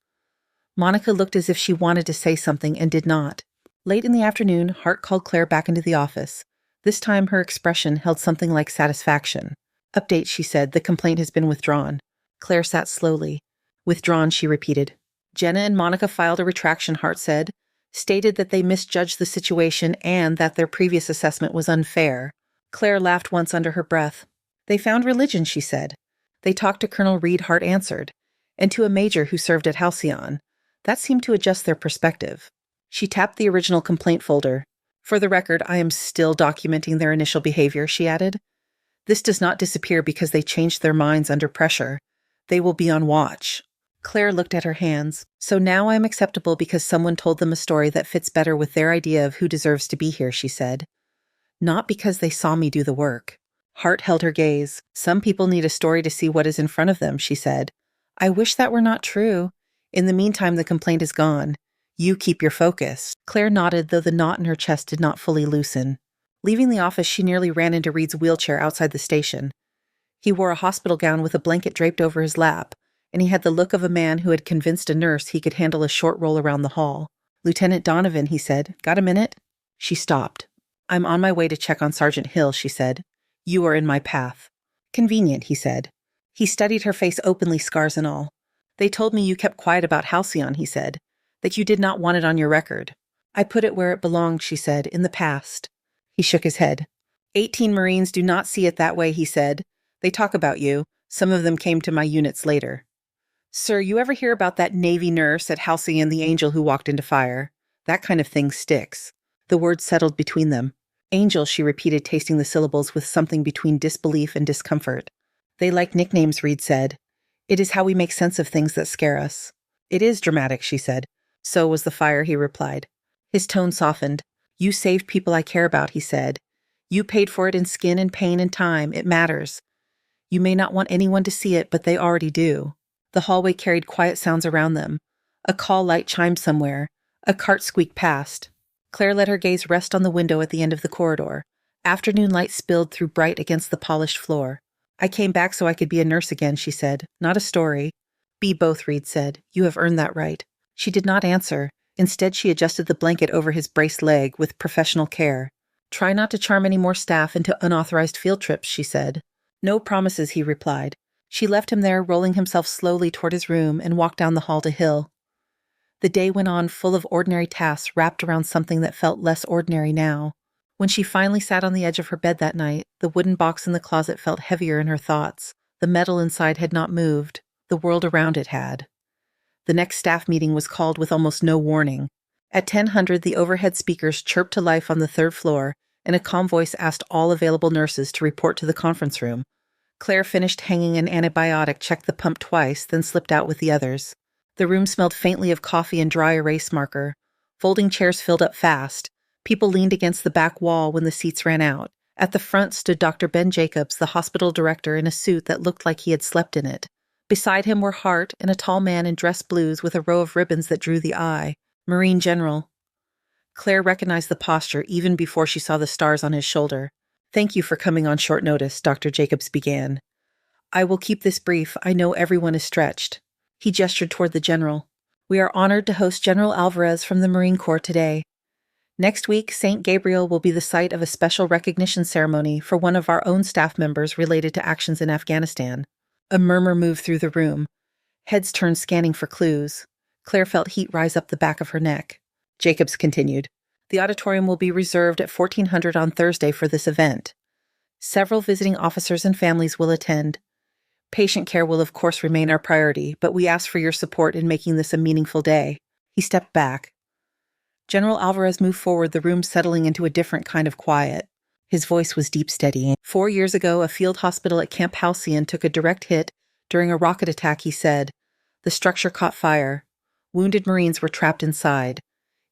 Monica looked as if she wanted to say something and did not. Late in the afternoon, Hart called Claire back into the office. This time her expression held something like satisfaction. Update, she said. The complaint has been withdrawn. Claire sat slowly. Withdrawn, she repeated. Jenna and Monica filed a retraction, Hart said, stated that they misjudged the situation and that their previous assessment was unfair. Claire laughed once under her breath. They found religion, she said. They talked to Colonel Reed, Hart answered, and to a major who served at Halcyon. That seemed to adjust their perspective. She tapped the original complaint folder. For the record, I am still documenting their initial behavior, she added. This does not disappear because they changed their minds under pressure. They will be on watch. Claire looked at her hands. So now I am acceptable because someone told them a story that fits better with their idea of who deserves to be here, she said. Not because they saw me do the work. Hart held her gaze. Some people need a story to see what is in front of them, she said. I wish that were not true. In the meantime, the complaint is gone. You keep your focus. Claire nodded, though the knot in her chest did not fully loosen. Leaving the office, she nearly ran into Reed's wheelchair outside the station. He wore a hospital gown with a blanket draped over his lap, and he had the look of a man who had convinced a nurse he could handle a short roll around the hall. "Lieutenant Donovan," he said. "Got a minute?" She stopped. "I'm on my way to check on Sergeant Hill," she said. "You are in my path." "Convenient," he said. He studied her face openly, scars and all. "They told me you kept quiet about Halcyon," he said, "that you did not want it on your record." "I put it where it belonged," she said, "in the past." He shook his head. 18 Marines do not see it that way," he said. "They talk about you. Some of them came to my units later." "Sir, you ever hear about that Navy nurse at Halcyon the Angel who walked into fire? That kind of thing sticks." The words settled between them. "Angel," she repeated, tasting the syllables with something between disbelief and discomfort. "They like nicknames," Reed said. "It is how we make sense of things that scare us." "It is dramatic," she said. "So was the fire," he replied. His tone softened. "You saved people I care about," he said. "You paid for it in skin and pain and time. It matters. You may not want anyone to see it, but they already do." The hallway carried quiet sounds around them. A call light chimed somewhere. A cart squeaked past. Claire let her gaze rest on the window at the end of the corridor. Afternoon light spilled through bright against the polished floor. "I came back so I could be a nurse again," she said. "Not a story." "Be both," Reed said. "You have earned that right." She did not answer. Instead, she adjusted the blanket over his braced leg with professional care. "Try not to charm any more staff into unauthorized field trips," she said. "No promises," he replied. She left him there, rolling himself slowly toward his room, and walked down the hall to Hill. The day went on full of ordinary tasks wrapped around something that felt less ordinary now. When she finally sat on the edge of her bed that night, the wooden box in the closet felt heavier in her thoughts. The metal inside had not moved. The world around it had. The next staff meeting was called with almost no warning. At 10:00, the overhead speakers chirped to life on the third floor, and a calm voice asked all available nurses to report to the conference room. Claire finished hanging an antibiotic, checked the pump twice, then slipped out with the others. The room smelled faintly of coffee and dry erase marker. Folding chairs filled up fast. People leaned against the back wall when the seats ran out. At the front stood Dr. Ben Jacobs, the hospital director, in a suit that looked like he had slept in it. Beside him were Hart and a tall man in dress blues with a row of ribbons that drew the eye. Marine General. Claire recognized the posture even before she saw the stars on his shoulder. "Thank you for coming on short notice," Dr. Jacobs began. "I will keep this brief. I know everyone is stretched." He gestured toward the general. "We are honored to host General Alvarez from the Marine Corps today. Next week, St. Gabriel will be the site of a special recognition ceremony for one of our own staff members related to actions in Afghanistan." A murmur moved through the room. Heads turned, scanning for clues. Claire felt heat rise up the back of her neck. Jacobs continued. "The auditorium will be reserved at 1400 on Thursday for this event. Several visiting officers and families will attend. Patient care will of course remain our priority, but we ask for your support in making this a meaningful day." He stepped back. General Alvarez moved forward, the room settling into a different kind of quiet. His voice was deep, steady. 4 years ago, a field hospital at Camp Halcyon took a direct hit during a rocket attack, he said. The structure caught fire. Wounded Marines were trapped inside.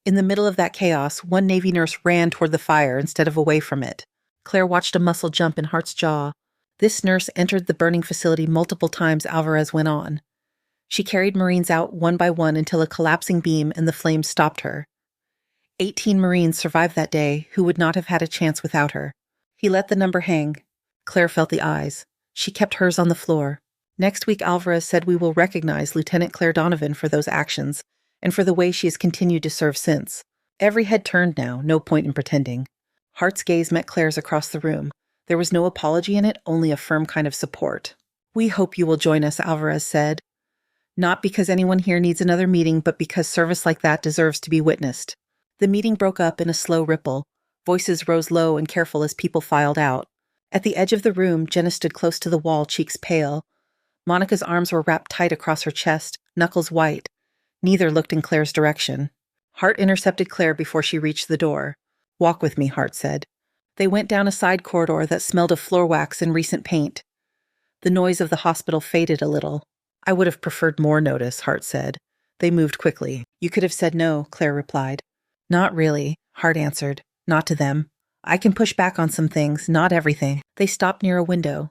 In the middle of that chaos, one Navy nurse ran toward the fire instead of away from it. Claire watched a muscle jump in Hart's jaw. This nurse entered the burning facility multiple times, Alvarez went on. She carried Marines out one by one until a collapsing beam and the flames stopped her. 18 Marines survived that day who would not have had a chance without her. He let the number hang. Claire felt the eyes. She kept hers on the floor. Next week, Alvarez said we will recognize Lieutenant Claire Donovan for those actions and for the way she has continued to serve since. Every head turned now, no point in pretending. Hart's gaze met Claire's across the room. There was no apology in it, only a firm kind of support. "We hope you will join us," Alvarez said. "Not because anyone here needs another meeting, but because service like that deserves to be witnessed." The meeting broke up in a slow ripple. Voices rose low and careful as people filed out. At the edge of the room, Jenna stood close to the wall, cheeks pale. Monica's arms were wrapped tight across her chest, knuckles white. Neither looked in Claire's direction. Hart intercepted Claire before she reached the door. "Walk with me," Hart said. They went down a side corridor that smelled of floor wax and recent paint. The noise of the hospital faded a little. "I would have preferred more notice," Hart said. They moved quickly. "You could have said no," Claire replied. "Not really," Hart answered. "Not to them. I can push back on some things, not everything." They stopped near a window.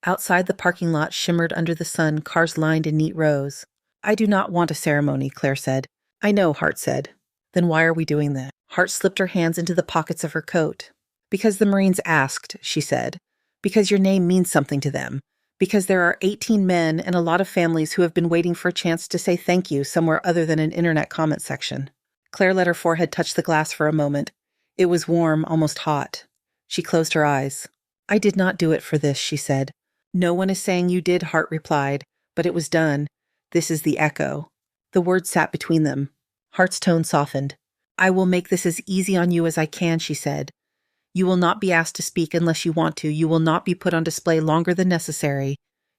Outside, the parking lot shimmered under the sun, cars lined in neat rows. I do not want a ceremony, Claire said. I know, Hart said. Then why are we doing this? Hart slipped her hands into the pockets of her coat. Because the Marines asked, she said. Because your name means something to them. Because there are 18 men and a lot of families who have been waiting for a chance to say thank you somewhere other than an internet comment section. Claire let her forehead touch the glass for a moment. It was warm, almost hot. She closed her eyes. I did not do it for this, she said. No one is saying you did, Hart replied, but it was done. This is the echo. The words sat between them. Hart's tone softened. I will make this as easy on you as I can, she said. You will not be asked to speak unless you want to. You will not be put on display longer than necessary.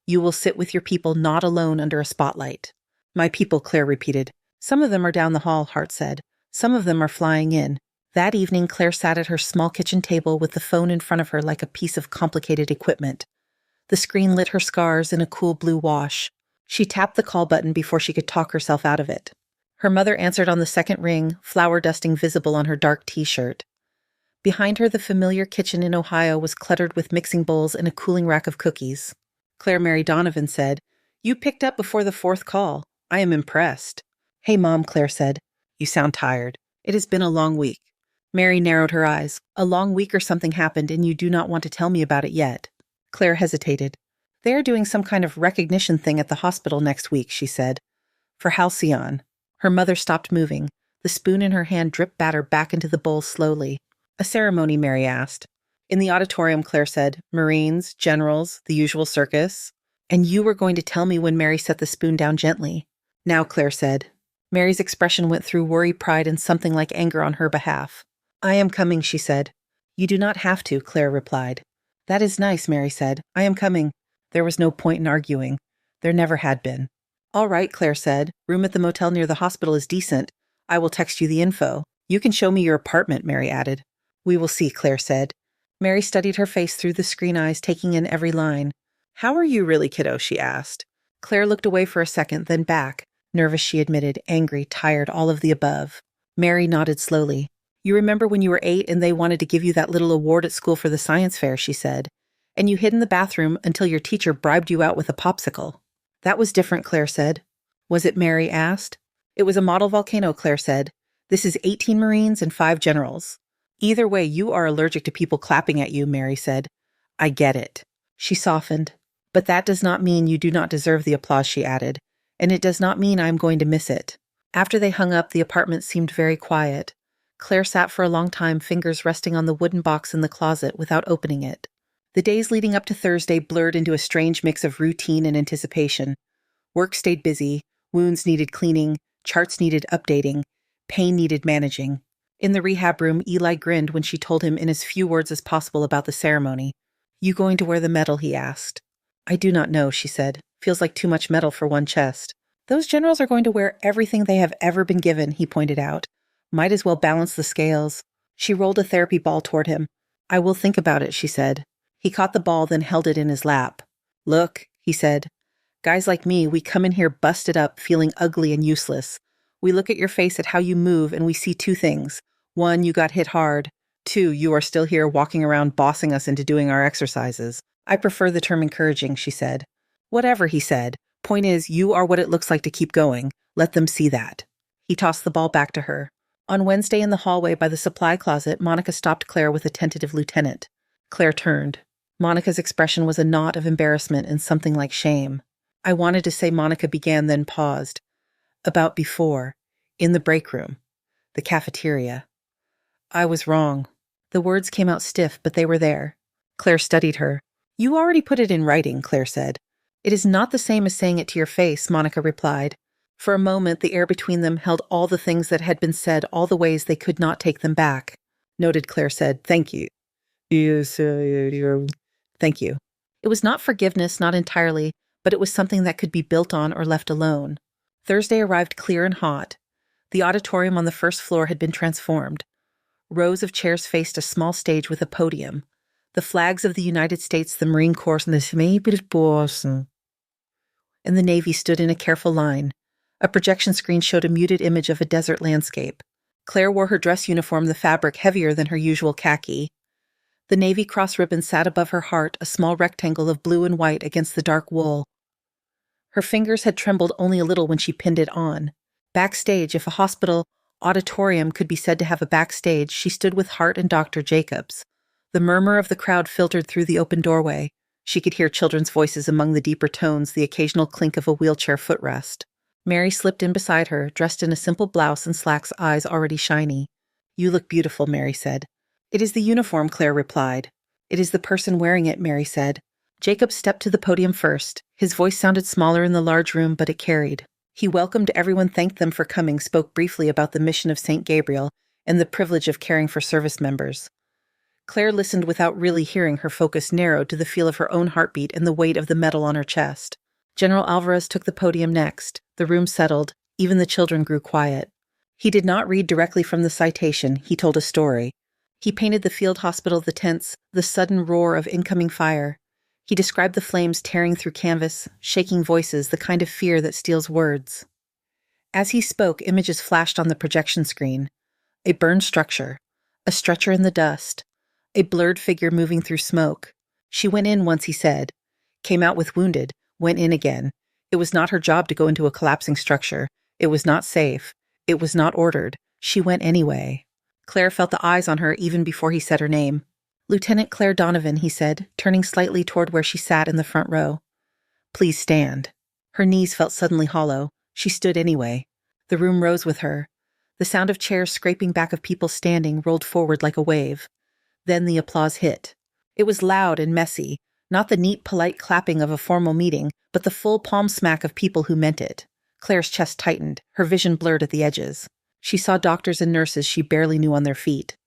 You will sit with your people, not alone under a spotlight. My people, Claire repeated. Some of them are down the hall, Hart said. Some of them are flying in. That evening, Claire sat at her small kitchen table with the phone in front of her like a piece of complicated equipment. The screen lit her scars in a cool blue wash. She tapped the call button before she could talk herself out of it. Her mother answered on the second ring, flour dusting visible on her dark t-shirt. Behind her, the familiar kitchen in Ohio was cluttered with mixing bowls and a cooling rack of cookies. Claire Mary Donovan said, You picked up before the fourth call. I am impressed. Hey, Mom, Claire said. You sound tired. It has been a long week. Mary narrowed her eyes. A long week or something happened and you do not want to tell me about it yet. Claire hesitated. They are doing some kind of recognition thing at the hospital next week, she said. For Halcyon. Her mother stopped moving. The spoon in her hand dripped batter back into the bowl slowly. A ceremony, Mary asked. In the auditorium, Claire said, Marines, generals, the usual circus. And you were going to tell me when Mary set the spoon down gently. Now, Claire said. Mary's expression went through worry, pride, and something like anger on her behalf. I am coming, she said. You do not have to, Claire replied. That is nice, Mary said. I am coming. There was no point in arguing. There never had been. All right, Claire said. Room at the motel near the hospital is decent. I will text you the info. You can show me your apartment, Mary added. We will see, Claire said. Mary studied her face through the screen eyes, taking in every line. How are you really, kiddo? She asked. Claire looked away for a second, then back. Nervous, she admitted, angry, tired, all of the above. Mary nodded slowly. You remember when you were 8 and they wanted to give you that little award at school for the science fair, she said. And you hid in the bathroom until your teacher bribed you out with a popsicle. That was different, Claire said. Was it? Mary asked. It was a model volcano, Claire said. This is 18 Marines and 5 generals. Either way, you are allergic to people clapping at you, Mary said. I get it. She softened. But that does not mean you do not deserve the applause, she added. And it does not mean I am going to miss it. After they hung up, the apartment seemed very quiet. Claire sat for a long time, fingers resting on the wooden box in the closet without opening it. The days leading up to Thursday blurred into a strange mix of routine and anticipation. Work stayed busy, wounds needed cleaning, charts needed updating, pain needed managing. In the rehab room, Eli grinned when she told him in as few words as possible about the ceremony. You going to wear the medal? He asked. I do not know, she said. Feels like too much metal for one chest. Those generals are going to wear everything they have ever been given, he pointed out. Might as well balance the scales. She rolled a therapy ball toward him. I will think about it, she said. He caught the ball, then held it in his lap. Look, he said. Guys like me, we come in here busted up, feeling ugly and useless. We look at your face at how you move, and we see 2 things. 1, you got hit hard. 2, you are still here walking around bossing us into doing our exercises. I prefer the term encouraging, she said. Whatever, he said. Point is, you are what it looks like to keep going. Let them see that. He tossed the ball back to her. On Wednesday in the hallway by the supply closet, Monica stopped Claire with a tentative lieutenant. Claire turned. Monica's expression was a knot of embarrassment and something like shame. I wanted to say Monica began, then paused. About before. In the break room. The cafeteria. I was wrong. The words came out stiff, but they were there. Claire studied her. You already put it in writing, Claire said. It is not the same as saying it to your face, Monica replied. For a moment, the air between them held all the things that had been said, all the ways they could not take them back. Noted, Claire said. Thank you. Yes, thank you. It was not forgiveness, not entirely, but it was something that could be built on or left alone. Thursday arrived clear and hot. The auditorium on the first floor had been transformed. Rows of chairs faced a small stage with a podium. The flags of the United States, the Marine Corps, and the Navy stood in a careful line. A projection screen showed a muted image of a desert landscape. Claire wore her dress uniform, the fabric heavier than her usual khaki. The navy cross ribbon sat above her heart, a small rectangle of blue and white against the dark wool. Her fingers had trembled only a little when she pinned it on. Backstage, if a hospital auditorium could be said to have a backstage, she stood with Hart and Dr. Jacobs. The murmur of the crowd filtered through the open doorway. She could hear children's voices among the deeper tones, the occasional clink of a wheelchair footrest. Mary slipped in beside her, dressed in a simple blouse and slacks, eyes already shiny. "You look beautiful," Mary said. "It is the uniform," Claire replied. "It is the person wearing it," Mary said. Jacob stepped to the podium first. His voice sounded smaller in the large room, but it carried. He welcomed everyone, thanked them for coming, spoke briefly about the mission of St. Gabriel and the privilege of caring for service members. Claire listened without really hearing, her focus narrowed to the feel of her own heartbeat and the weight of the medal on her chest. General Alvarez took the podium next. The room settled. Even the children grew quiet. He did not read directly from the citation. He told a story. He painted the field hospital, the tents, the sudden roar of incoming fire. He described the flames tearing through canvas, shaking voices, the kind of fear that steals words. As he spoke, images flashed on the projection screen. A burned structure, a stretcher in the dust, a blurred figure moving through smoke. She went in once, he said. Came out with wounded, went in again. It was not her job to go into a collapsing structure. It was not safe. It was not ordered. She went anyway. Claire felt the eyes on her even before he said her name. "Lieutenant Claire Donovan," he said, turning slightly toward where she sat in the front row. "Please stand." Her knees felt suddenly hollow. She stood anyway. The room rose with her. The sound of chairs scraping back of people standing rolled forward like a wave. Then the applause hit. It was loud and messy, not the neat, polite clapping of a formal meeting, but the full palm smack of people who meant it. Claire's chest tightened, her vision blurred at the edges. She saw doctors and nurses she barely knew on their feet.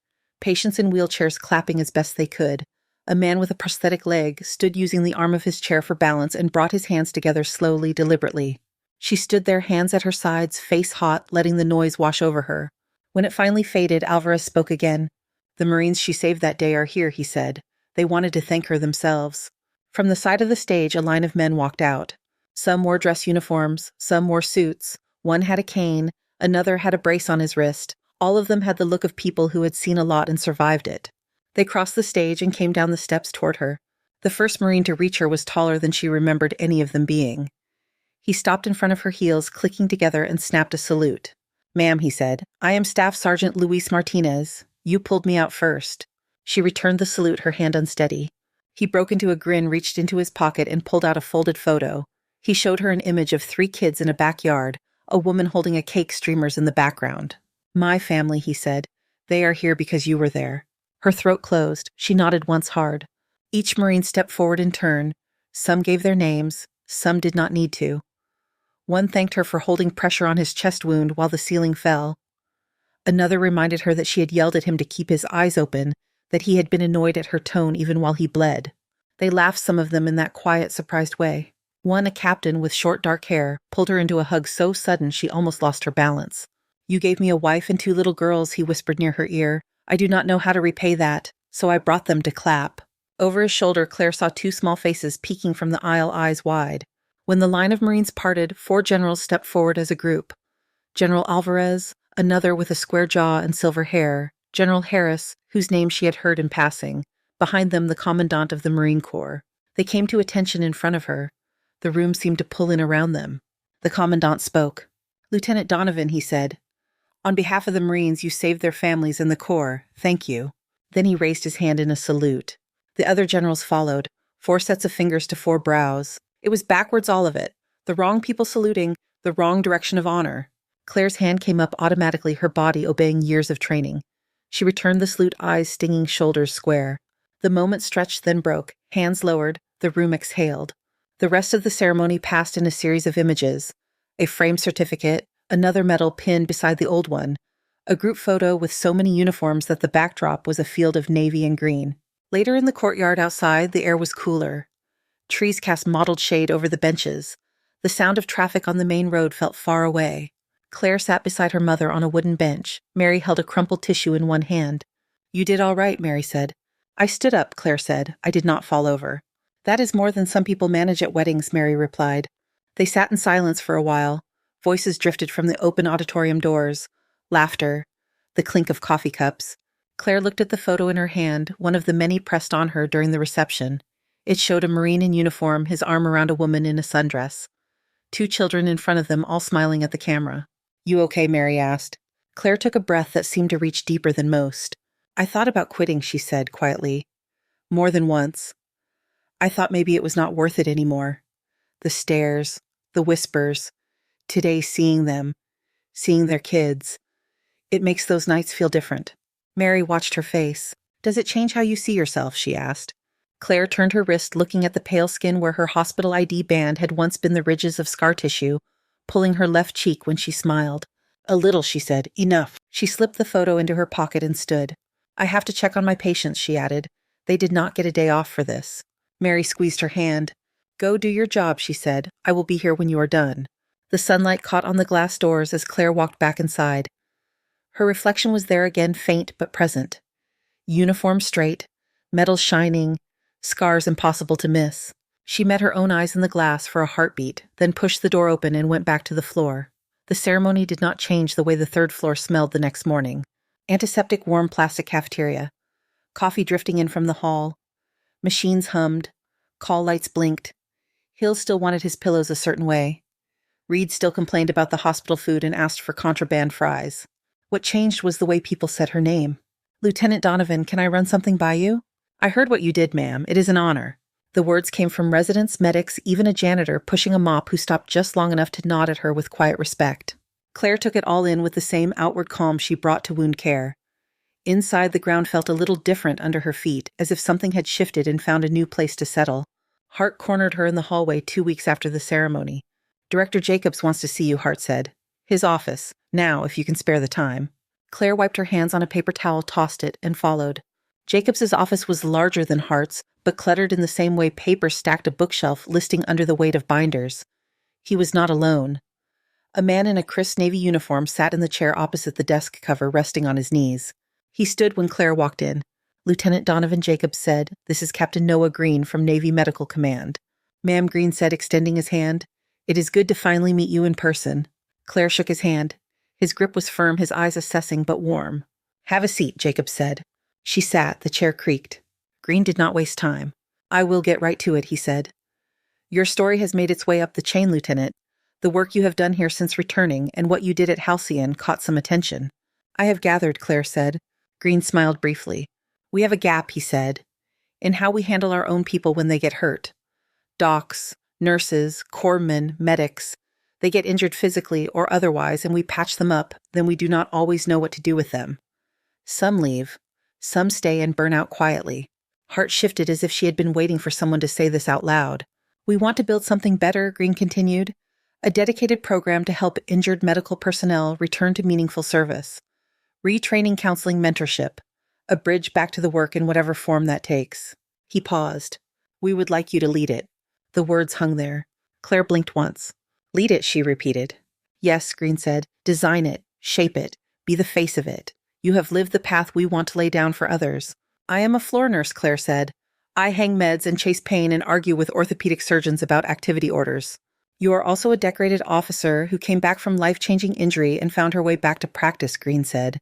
Patients in wheelchairs clapping as best they could. A man with a prosthetic leg stood using the arm of his chair for balance and brought his hands together slowly, deliberately. She stood there, hands at her sides, face hot, letting the noise wash over her. When it finally faded, Alvarez spoke again. "The Marines she saved that day are here," he said. "They wanted to thank her themselves." From the side of the stage, a line of men walked out. Some wore dress uniforms, some wore suits. One had a cane, another had a brace on his wrist. All of them had the look of people who had seen a lot and survived it. They crossed the stage and came down the steps toward her. The first Marine to reach her was taller than she remembered any of them being. He stopped in front of her heels, clicking together, and snapped a salute. "Ma'am," he said, "I am Staff Sergeant Luis Martinez. You pulled me out first." She returned the salute, her hand unsteady. He broke into a grin, reached into his pocket, and pulled out a folded photo. He showed her an image of 3 kids in a backyard, a woman holding a cake, streamers in the background. "My family," he said. "They are here because you were there." Her throat closed. She nodded once hard. Each Marine stepped forward in turn. Some gave their names. Some did not need to. One thanked her for holding pressure on his chest wound while the ceiling fell. Another reminded her that she had yelled at him to keep his eyes open, that he had been annoyed at her tone even while he bled. They laughed, some of them, in that quiet, surprised way. One, a captain with short dark hair, pulled her into a hug so sudden she almost lost her balance. "You gave me a wife and 2 little girls," he whispered near her ear. "I do not know how to repay that, so I brought them to clap." Over his shoulder, Claire saw 2 small faces peeking from the aisle, eyes wide. When the line of Marines parted, 4 generals stepped forward as a group. General Alvarez, another with a square jaw and silver hair, General Harris, whose name she had heard in passing, behind them the Commandant of the Marine Corps. They came to attention in front of her. The room seemed to pull in around them. The Commandant spoke. "Lieutenant Donovan," he said, "on behalf of the Marines, you saved their families and the Corps. Thank you." Then he raised his hand in a salute. The other generals followed, 4 sets of fingers to 4 brows. It was backwards, all of it. The wrong people saluting, the wrong direction of honor. Claire's hand came up automatically, her body obeying years of training. She returned the salute, eyes stinging, shoulders square. The moment stretched, then broke. Hands lowered, the room exhaled. The rest of the ceremony passed in a series of images. A framed certificate, another medal pinned beside the old one, a group photo with so many uniforms that the backdrop was a field of navy and green. Later in the courtyard outside, the air was cooler. Trees cast mottled shade over the benches. The sound of traffic on the main road felt far away. Claire sat beside her mother on a wooden bench. Mary held a crumpled tissue in one hand. "You did all right," Mary said. "I stood up," Claire said. "I did not fall over." "That is more than some people manage at weddings," Mary replied. They sat in silence for a while. Voices drifted from the open auditorium doors. Laughter. The clink of coffee cups. Claire looked at the photo in her hand, one of the many pressed on her during the reception. It showed a Marine in uniform, his arm around a woman in a sundress. 2 children in front of them all smiling at the camera. "You okay?" Mary asked. Claire took a breath that seemed to reach deeper than most. "I thought about quitting," she said quietly. "More than once. I thought maybe it was not worth it anymore. The stares, the whispers, today seeing them, seeing their kids. It makes those nights feel different." Mary watched her face. "Does it change how you see yourself?" she asked. Claire turned her wrist, looking at the pale skin where her hospital ID band had once been the ridges of scar tissue, pulling her left cheek when she smiled. "A little," she said. "Enough." She slipped the photo into her pocket and stood. "I have to check on my patients," she added. "They did not get a day off for this." Mary squeezed her hand. "Go do your job," she said. "I will be here when you are done." The sunlight caught on the glass doors as Claire walked back inside. Her reflection was there again, faint but present. Uniform straight, metal shining, scars impossible to miss. She met her own eyes in the glass for a heartbeat, then pushed the door open and went back to the floor. The ceremony did not change the way the third floor smelled the next morning. Antiseptic warm plastic cafeteria. Coffee drifting in from the hall. Machines hummed. Call lights blinked. Hill still wanted his pillows a certain way. Reed still complained about the hospital food and asked for contraband fries. What changed was the way people said her name. "Lieutenant Donovan, can I run something by you?" "I heard what you did, ma'am. It is an honor." The words came from residents, medics, even a janitor pushing a mop who stopped just long enough to nod at her with quiet respect. Claire took it all in with the same outward calm she brought to wound care. Inside, the ground felt a little different under her feet, as if something had shifted and found a new place to settle. Hart cornered her in the hallway 2 weeks after the ceremony. "Director Jacobs wants to see you," Hart said. "His office. Now, if you can spare the time." Claire wiped her hands on a paper towel, tossed it, and followed. Jacobs's office was larger than Hart's, but cluttered in the same way paper stacked a bookshelf, listing under the weight of binders. He was not alone. A man in a crisp navy uniform sat in the chair opposite the desk cover, resting on his knees. He stood when Claire walked in. Lieutenant Donovan Jacobs said, "This is Captain Noah Green from Navy Medical Command." "Ma'am," Green said, extending his hand. "It is good to finally meet you in person." Claire shook his hand. His grip was firm, his eyes assessing but warm. "Have a seat," Jacobs said. She sat, the chair creaked. Green did not waste time. "I will get right to it," he said. "Your story has made its way up the chain, Lieutenant. The work you have done here since returning and what you did at Halcyon caught some attention." "I have gathered," Claire said. Green smiled briefly. "We have a gap," he said, "in how we handle our own people when they get hurt. Docs, nurses, corpsmen, medics. They get injured physically or otherwise, and we patch them up, then we do not always know what to do with them. Some leave. Some stay and burn out quietly." Hart shifted as if she had been waiting for someone to say this out loud. "We want to build something better," Green continued. "A dedicated program to help injured medical personnel return to meaningful service. Retraining, counseling, mentorship. A bridge back to the work in whatever form that takes." He paused. "We would like you to lead it." The words hung there. Claire blinked once. "Lead it," she repeated. "Yes," Green said. "Design it. Shape it. Be the face of it. You have lived the path we want to lay down for others." "I am a floor nurse," Claire said. "I hang meds and chase pain and argue with orthopedic surgeons about activity orders." "You are also a decorated officer who came back from life-changing injury and found her way back to practice," Green said.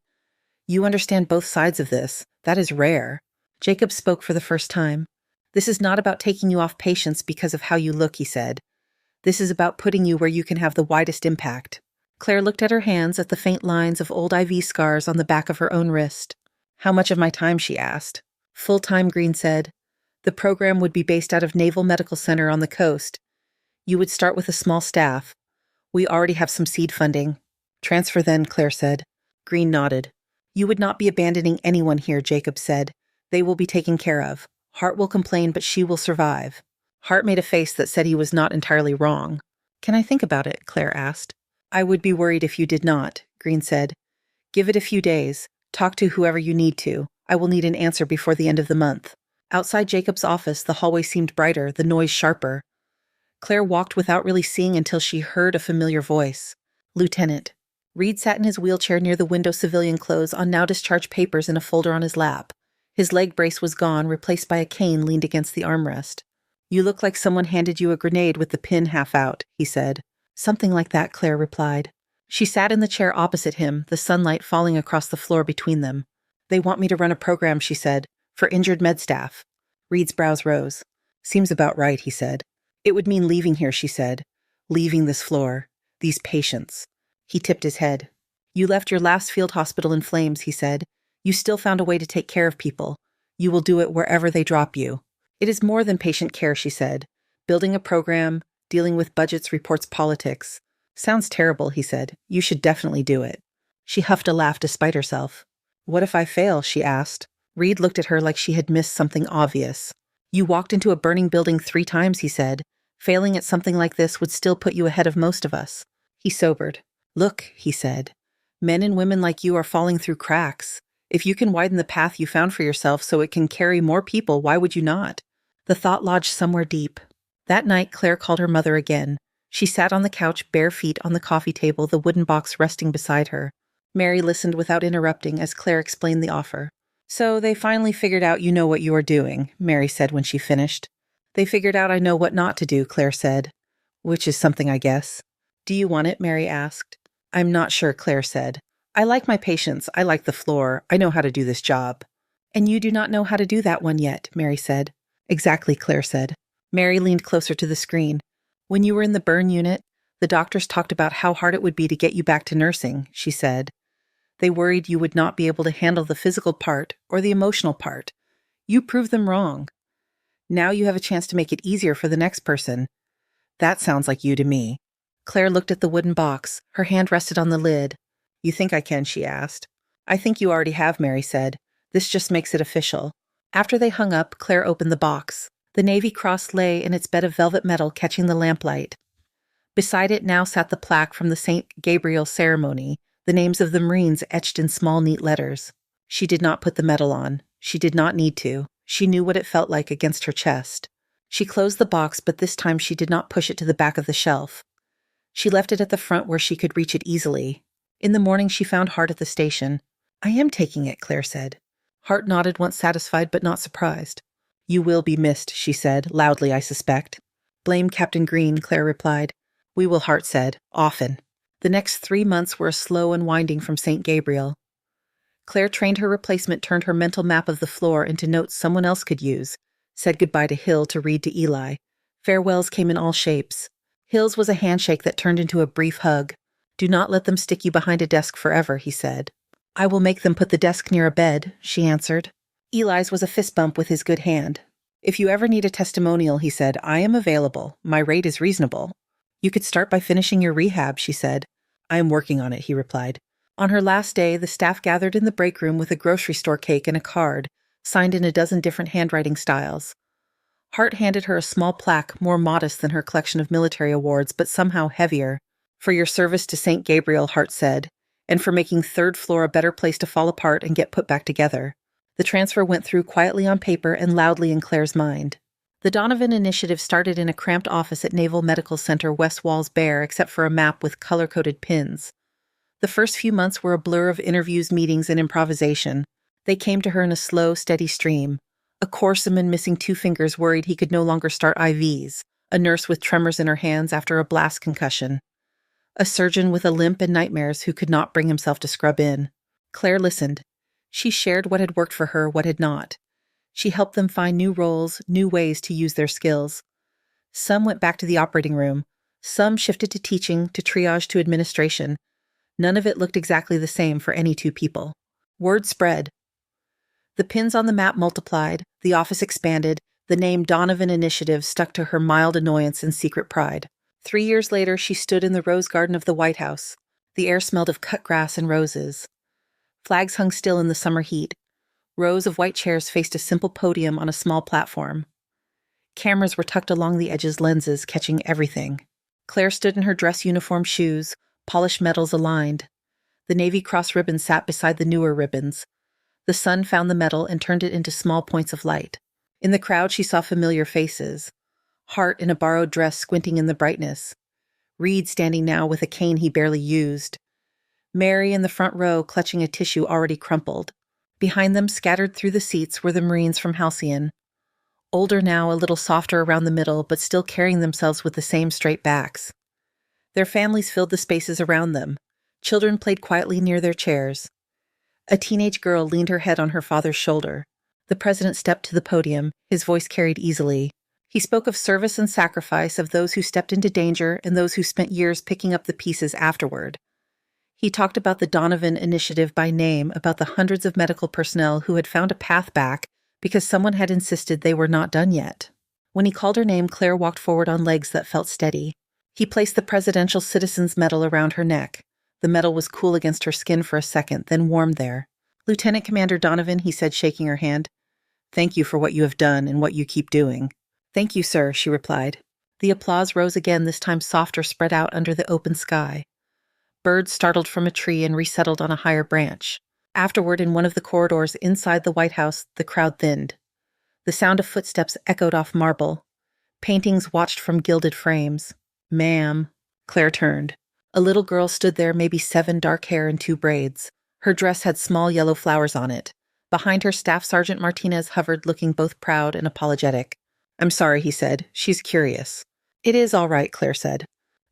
"You understand both sides of this. That is rare." Jacob spoke for the first time. "This is not about taking you off patients because of how you look," he said. "This is about putting you where you can have the widest impact." Claire looked at her hands, at the faint lines of old IV scars on the back of her own wrist. "How much of my time?" she asked. "Full-time," Green said. "The program would be based out of Naval Medical Center on the coast. You would start with a small staff. We already have some seed funding." "Transfer then," Claire said. Green nodded. "You would not be abandoning anyone here," Jacob said. "They will be taken care of. Hart will complain, but she will survive." Hart made a face that said he was not entirely wrong. "Can I think about it?" Claire asked. "I would be worried if you did not," Green said. "Give it a few days. Talk to whoever you need to. I will need an answer before the end of the month." Outside Jacob's office, the hallway seemed brighter, the noise sharper. Claire walked without really seeing until she heard a familiar voice. "Lieutenant." Reed sat in his wheelchair near the window, civilian clothes on now discharged papers in a folder on his lap. His leg brace was gone, replaced by a cane leaned against the armrest. "You look like someone handed you a grenade with the pin half out," he said. "Something like that," Claire replied. She sat in the chair opposite him, the sunlight falling across the floor between them. "They want me to run a program," she said, "for injured med staff." Reed's brows rose. "Seems about right," he said. "It would mean leaving here," she said. Leaving this floor. These patients. He tipped his head. You left your last field hospital in flames, he said. You still found a way to take care of people. You will do it wherever they drop you. It is more than patient care, she said. Building a program, dealing with budgets, reports, politics. Sounds terrible, he said. You should definitely do it. She huffed a laugh despite herself. What if I fail? She asked. Reed looked at her like she had missed something obvious. You walked into a burning building 3 times, he said. Failing at something like this would still put you ahead of most of us. He sobered. Look, he said. Men and women like you are falling through cracks. If you can widen the path you found for yourself so it can carry more people, why would you not? The thought lodged somewhere deep. That night, Claire called her mother again. She sat on the couch, bare feet on the coffee table, the wooden box resting beside her. Mary listened without interrupting as Claire explained the offer. So they finally figured out you know what you are doing, Mary said when she finished. They figured out I know what not to do, Claire said. Which is something, I guess. Do you want it? Mary asked. I'm not sure, Claire said. I like my patients. I like the floor. I know how to do this job. And you do not know how to do that one yet, Mary said. Exactly, Claire said. Mary leaned closer to the screen. When you were in the burn unit, the doctors talked about how hard it would be to get you back to nursing, she said. They worried you would not be able to handle the physical part or the emotional part. You proved them wrong. Now you have a chance to make it easier for the next person. That sounds like you to me. Claire looked at the wooden box. Her hand rested on the lid. You think I can? She asked. I think you already have, Mary said. This just makes it official. After they hung up, Claire opened the box. The Navy Cross lay in its bed of velvet metal, catching the lamplight. Beside it now sat the plaque from the St. Gabriel ceremony, the names of the Marines etched in small, neat letters. She did not put the medal on. She did not need to. She knew what it felt like against her chest. She closed the box, but this time she did not push it to the back of the shelf. She left it at the front where she could reach it easily. In the morning, she found Hart at the station. I am taking it, Claire said. Hart nodded, once satisfied but not surprised. You will be missed, she said, loudly, I suspect. Blame Captain Green, Claire replied. We will, Hart said, often. The next 3 months were a slow unwinding from St. Gabriel. Claire trained her replacement, turned her mental map of the floor into notes someone else could use, said goodbye to Hill to read to Eli. Farewells came in all shapes. Hill's was a handshake that turned into a brief hug. Do not let them stick you behind a desk forever, he said. I will make them put the desk near a bed, she answered. Eli's was a fist bump with his good hand. If you ever need a testimonial, he said, I am available. My rate is reasonable. You could start by finishing your rehab, she said. I am working on it, he replied. On her last day, the staff gathered in the break room with a grocery store cake and a card, signed in a dozen different handwriting styles. Hart handed her a small plaque, more modest than her collection of military awards, but somehow heavier. For your service to St. Gabriel, Hart said, and for making third floor a better place to fall apart and get put back together. The transfer went through quietly on paper and loudly in Claire's mind. The Donovan Initiative started in a cramped office at Naval Medical Center, west walls bare except for a map with color-coded pins. The first few months were a blur of interviews, meetings, and improvisation. They came to her in a slow, steady stream. A corpsman missing 2 fingers worried he could no longer start IVs. A nurse with tremors in her hands after a blast concussion. A surgeon with a limp and nightmares who could not bring himself to scrub in. Claire listened. She shared what had worked for her, what had not. She helped them find new roles, new ways to use their skills. Some went back to the operating room. Some shifted to teaching, to triage, to administration. None of it looked exactly the same for any 2 people. Word spread. The pins on the map multiplied, the office expanded, the name Donovan Initiative stuck to her mild annoyance and secret pride. 3 years later, she stood in the rose garden of the White House. The air smelled of cut grass and roses. Flags hung still in the summer heat. Rows of white chairs faced a simple podium on a small platform. Cameras were tucked along the edges, lenses catching everything. Claire stood in her dress uniform shoes, polished metals aligned. The Navy Cross ribbon sat beside the newer ribbons. The sun found the metal and turned it into small points of light. In the crowd, she saw familiar faces. Hart in a borrowed dress squinting in the brightness. Reed standing now with a cane he barely used. Mary in the front row clutching a tissue already crumpled. Behind them, scattered through the seats, were the Marines from Halcyon. Older now, a little softer around the middle, but still carrying themselves with the same straight backs. Their families filled the spaces around them. Children played quietly near their chairs. A teenage girl leaned her head on her father's shoulder. The president stepped to the podium, his voice carried easily. He spoke of service and sacrifice, of those who stepped into danger and those who spent years picking up the pieces afterward. He talked about the Donovan Initiative by name, about the hundreds of medical personnel who had found a path back because someone had insisted they were not done yet. When he called her name, Claire walked forward on legs that felt steady. He placed the Presidential Citizen's Medal around her neck. The medal was cool against her skin for a second, then warmed there. "Lieutenant Commander Donovan," he said, shaking her hand. "Thank you for what you have done and what you keep doing." "Thank you, sir," she replied. The applause rose again, this time softer, spread out under the open sky. Birds startled from a tree and resettled on a higher branch. Afterward, in one of the corridors inside the White House, the crowd thinned. The sound of footsteps echoed off marble. Paintings watched from gilded frames. "Ma'am." Claire turned. A little girl stood there, maybe 7, dark hair in 2 braids. Her dress had small yellow flowers on it. Behind her, Staff Sergeant Martinez hovered, looking both proud and apologetic. "I'm sorry," he said. "She's curious." "It is all right," Claire said.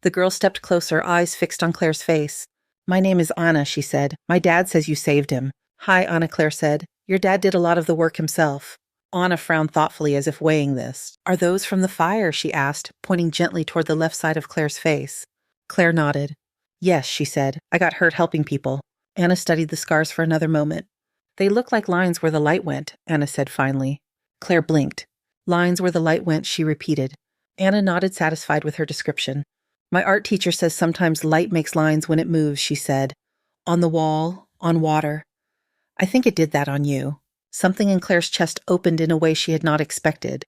The girl stepped closer, eyes fixed on Claire's face. "My name is Anna," she said. "My dad says you saved him." "Hi, Anna," Claire said. "Your dad did a lot of the work himself." Anna frowned thoughtfully, as if weighing this. "Are those from the fire?" she asked, pointing gently toward the left side of Claire's face. Claire nodded. "Yes," she said. "I got hurt helping people." Anna studied the scars for another moment. "They look like lines where the light went," Anna said finally. Claire blinked. "Lines where the light went," she repeated. Anna nodded, satisfied with her description. "My art teacher says sometimes light makes lines when it moves," she said. "On the wall, on water. I think it did that on you." Something in Claire's chest opened in a way she had not expected.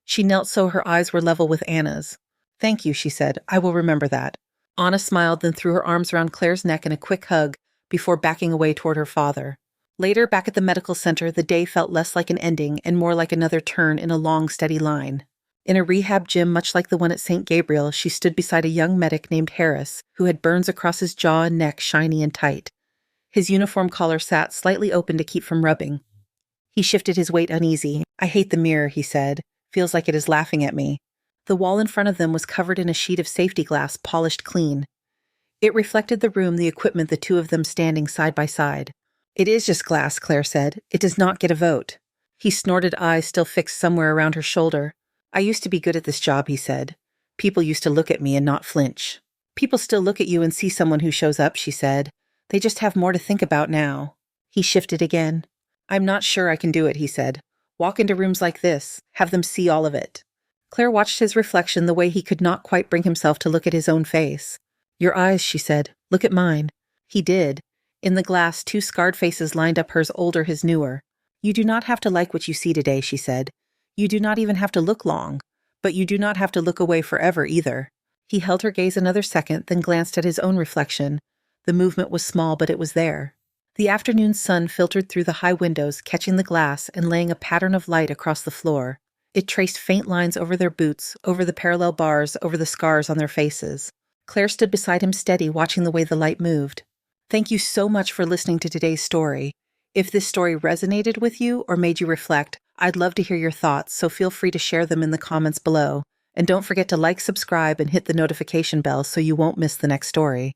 She knelt so her eyes were level with Anna's. "Thank you," she said. "I will remember that." Anna smiled, then threw her arms around Claire's neck in a quick hug before backing away toward her father. Later, back at the medical center, the day felt less like an ending and more like another turn in a long, steady line. In a rehab gym much like the one at St. Gabriel, she stood beside a young medic named Harris, who had burns across his jaw and neck, shiny and tight. His uniform collar sat slightly open to keep from rubbing. He shifted his weight uneasy. "I hate the mirror," he said. "Feels like it is laughing at me." The wall in front of them was covered in a sheet of safety glass, polished clean. It reflected the room, the equipment, the two of them standing side by side. "It is just glass," Claire said. "It does not get a vote." He snorted, eyes still fixed somewhere around her shoulder. "I used to be good at this job," he said. "People used to look at me and not flinch." "People still look at you and see someone who shows up," she said. "They just have more to think about now." He shifted again. "I'm not sure I can do it," he said. "Walk into rooms like this, have them see all of it." Claire watched his reflection the way he could not quite bring himself to look at his own face. "Your eyes," she said. "Look at mine." He did. In the glass, 2 scarred faces lined up, hers older, his newer. "You do not have to like what you see today," she said. "You do not even have to look long, but you do not have to look away forever either." He held her gaze another second, then glanced at his own reflection. The movement was small, but it was there. The afternoon sun filtered through the high windows, catching the glass and laying a pattern of light across the floor. It traced faint lines over their boots, over the parallel bars, over the scars on their faces. Claire stood beside him steady, watching the way the light moved. Thank you so much for listening to today's story. If this story resonated with you or made you reflect, I'd love to hear your thoughts, so feel free to share them in the comments below. And don't forget to like, subscribe, and hit the notification bell so you won't miss the next story.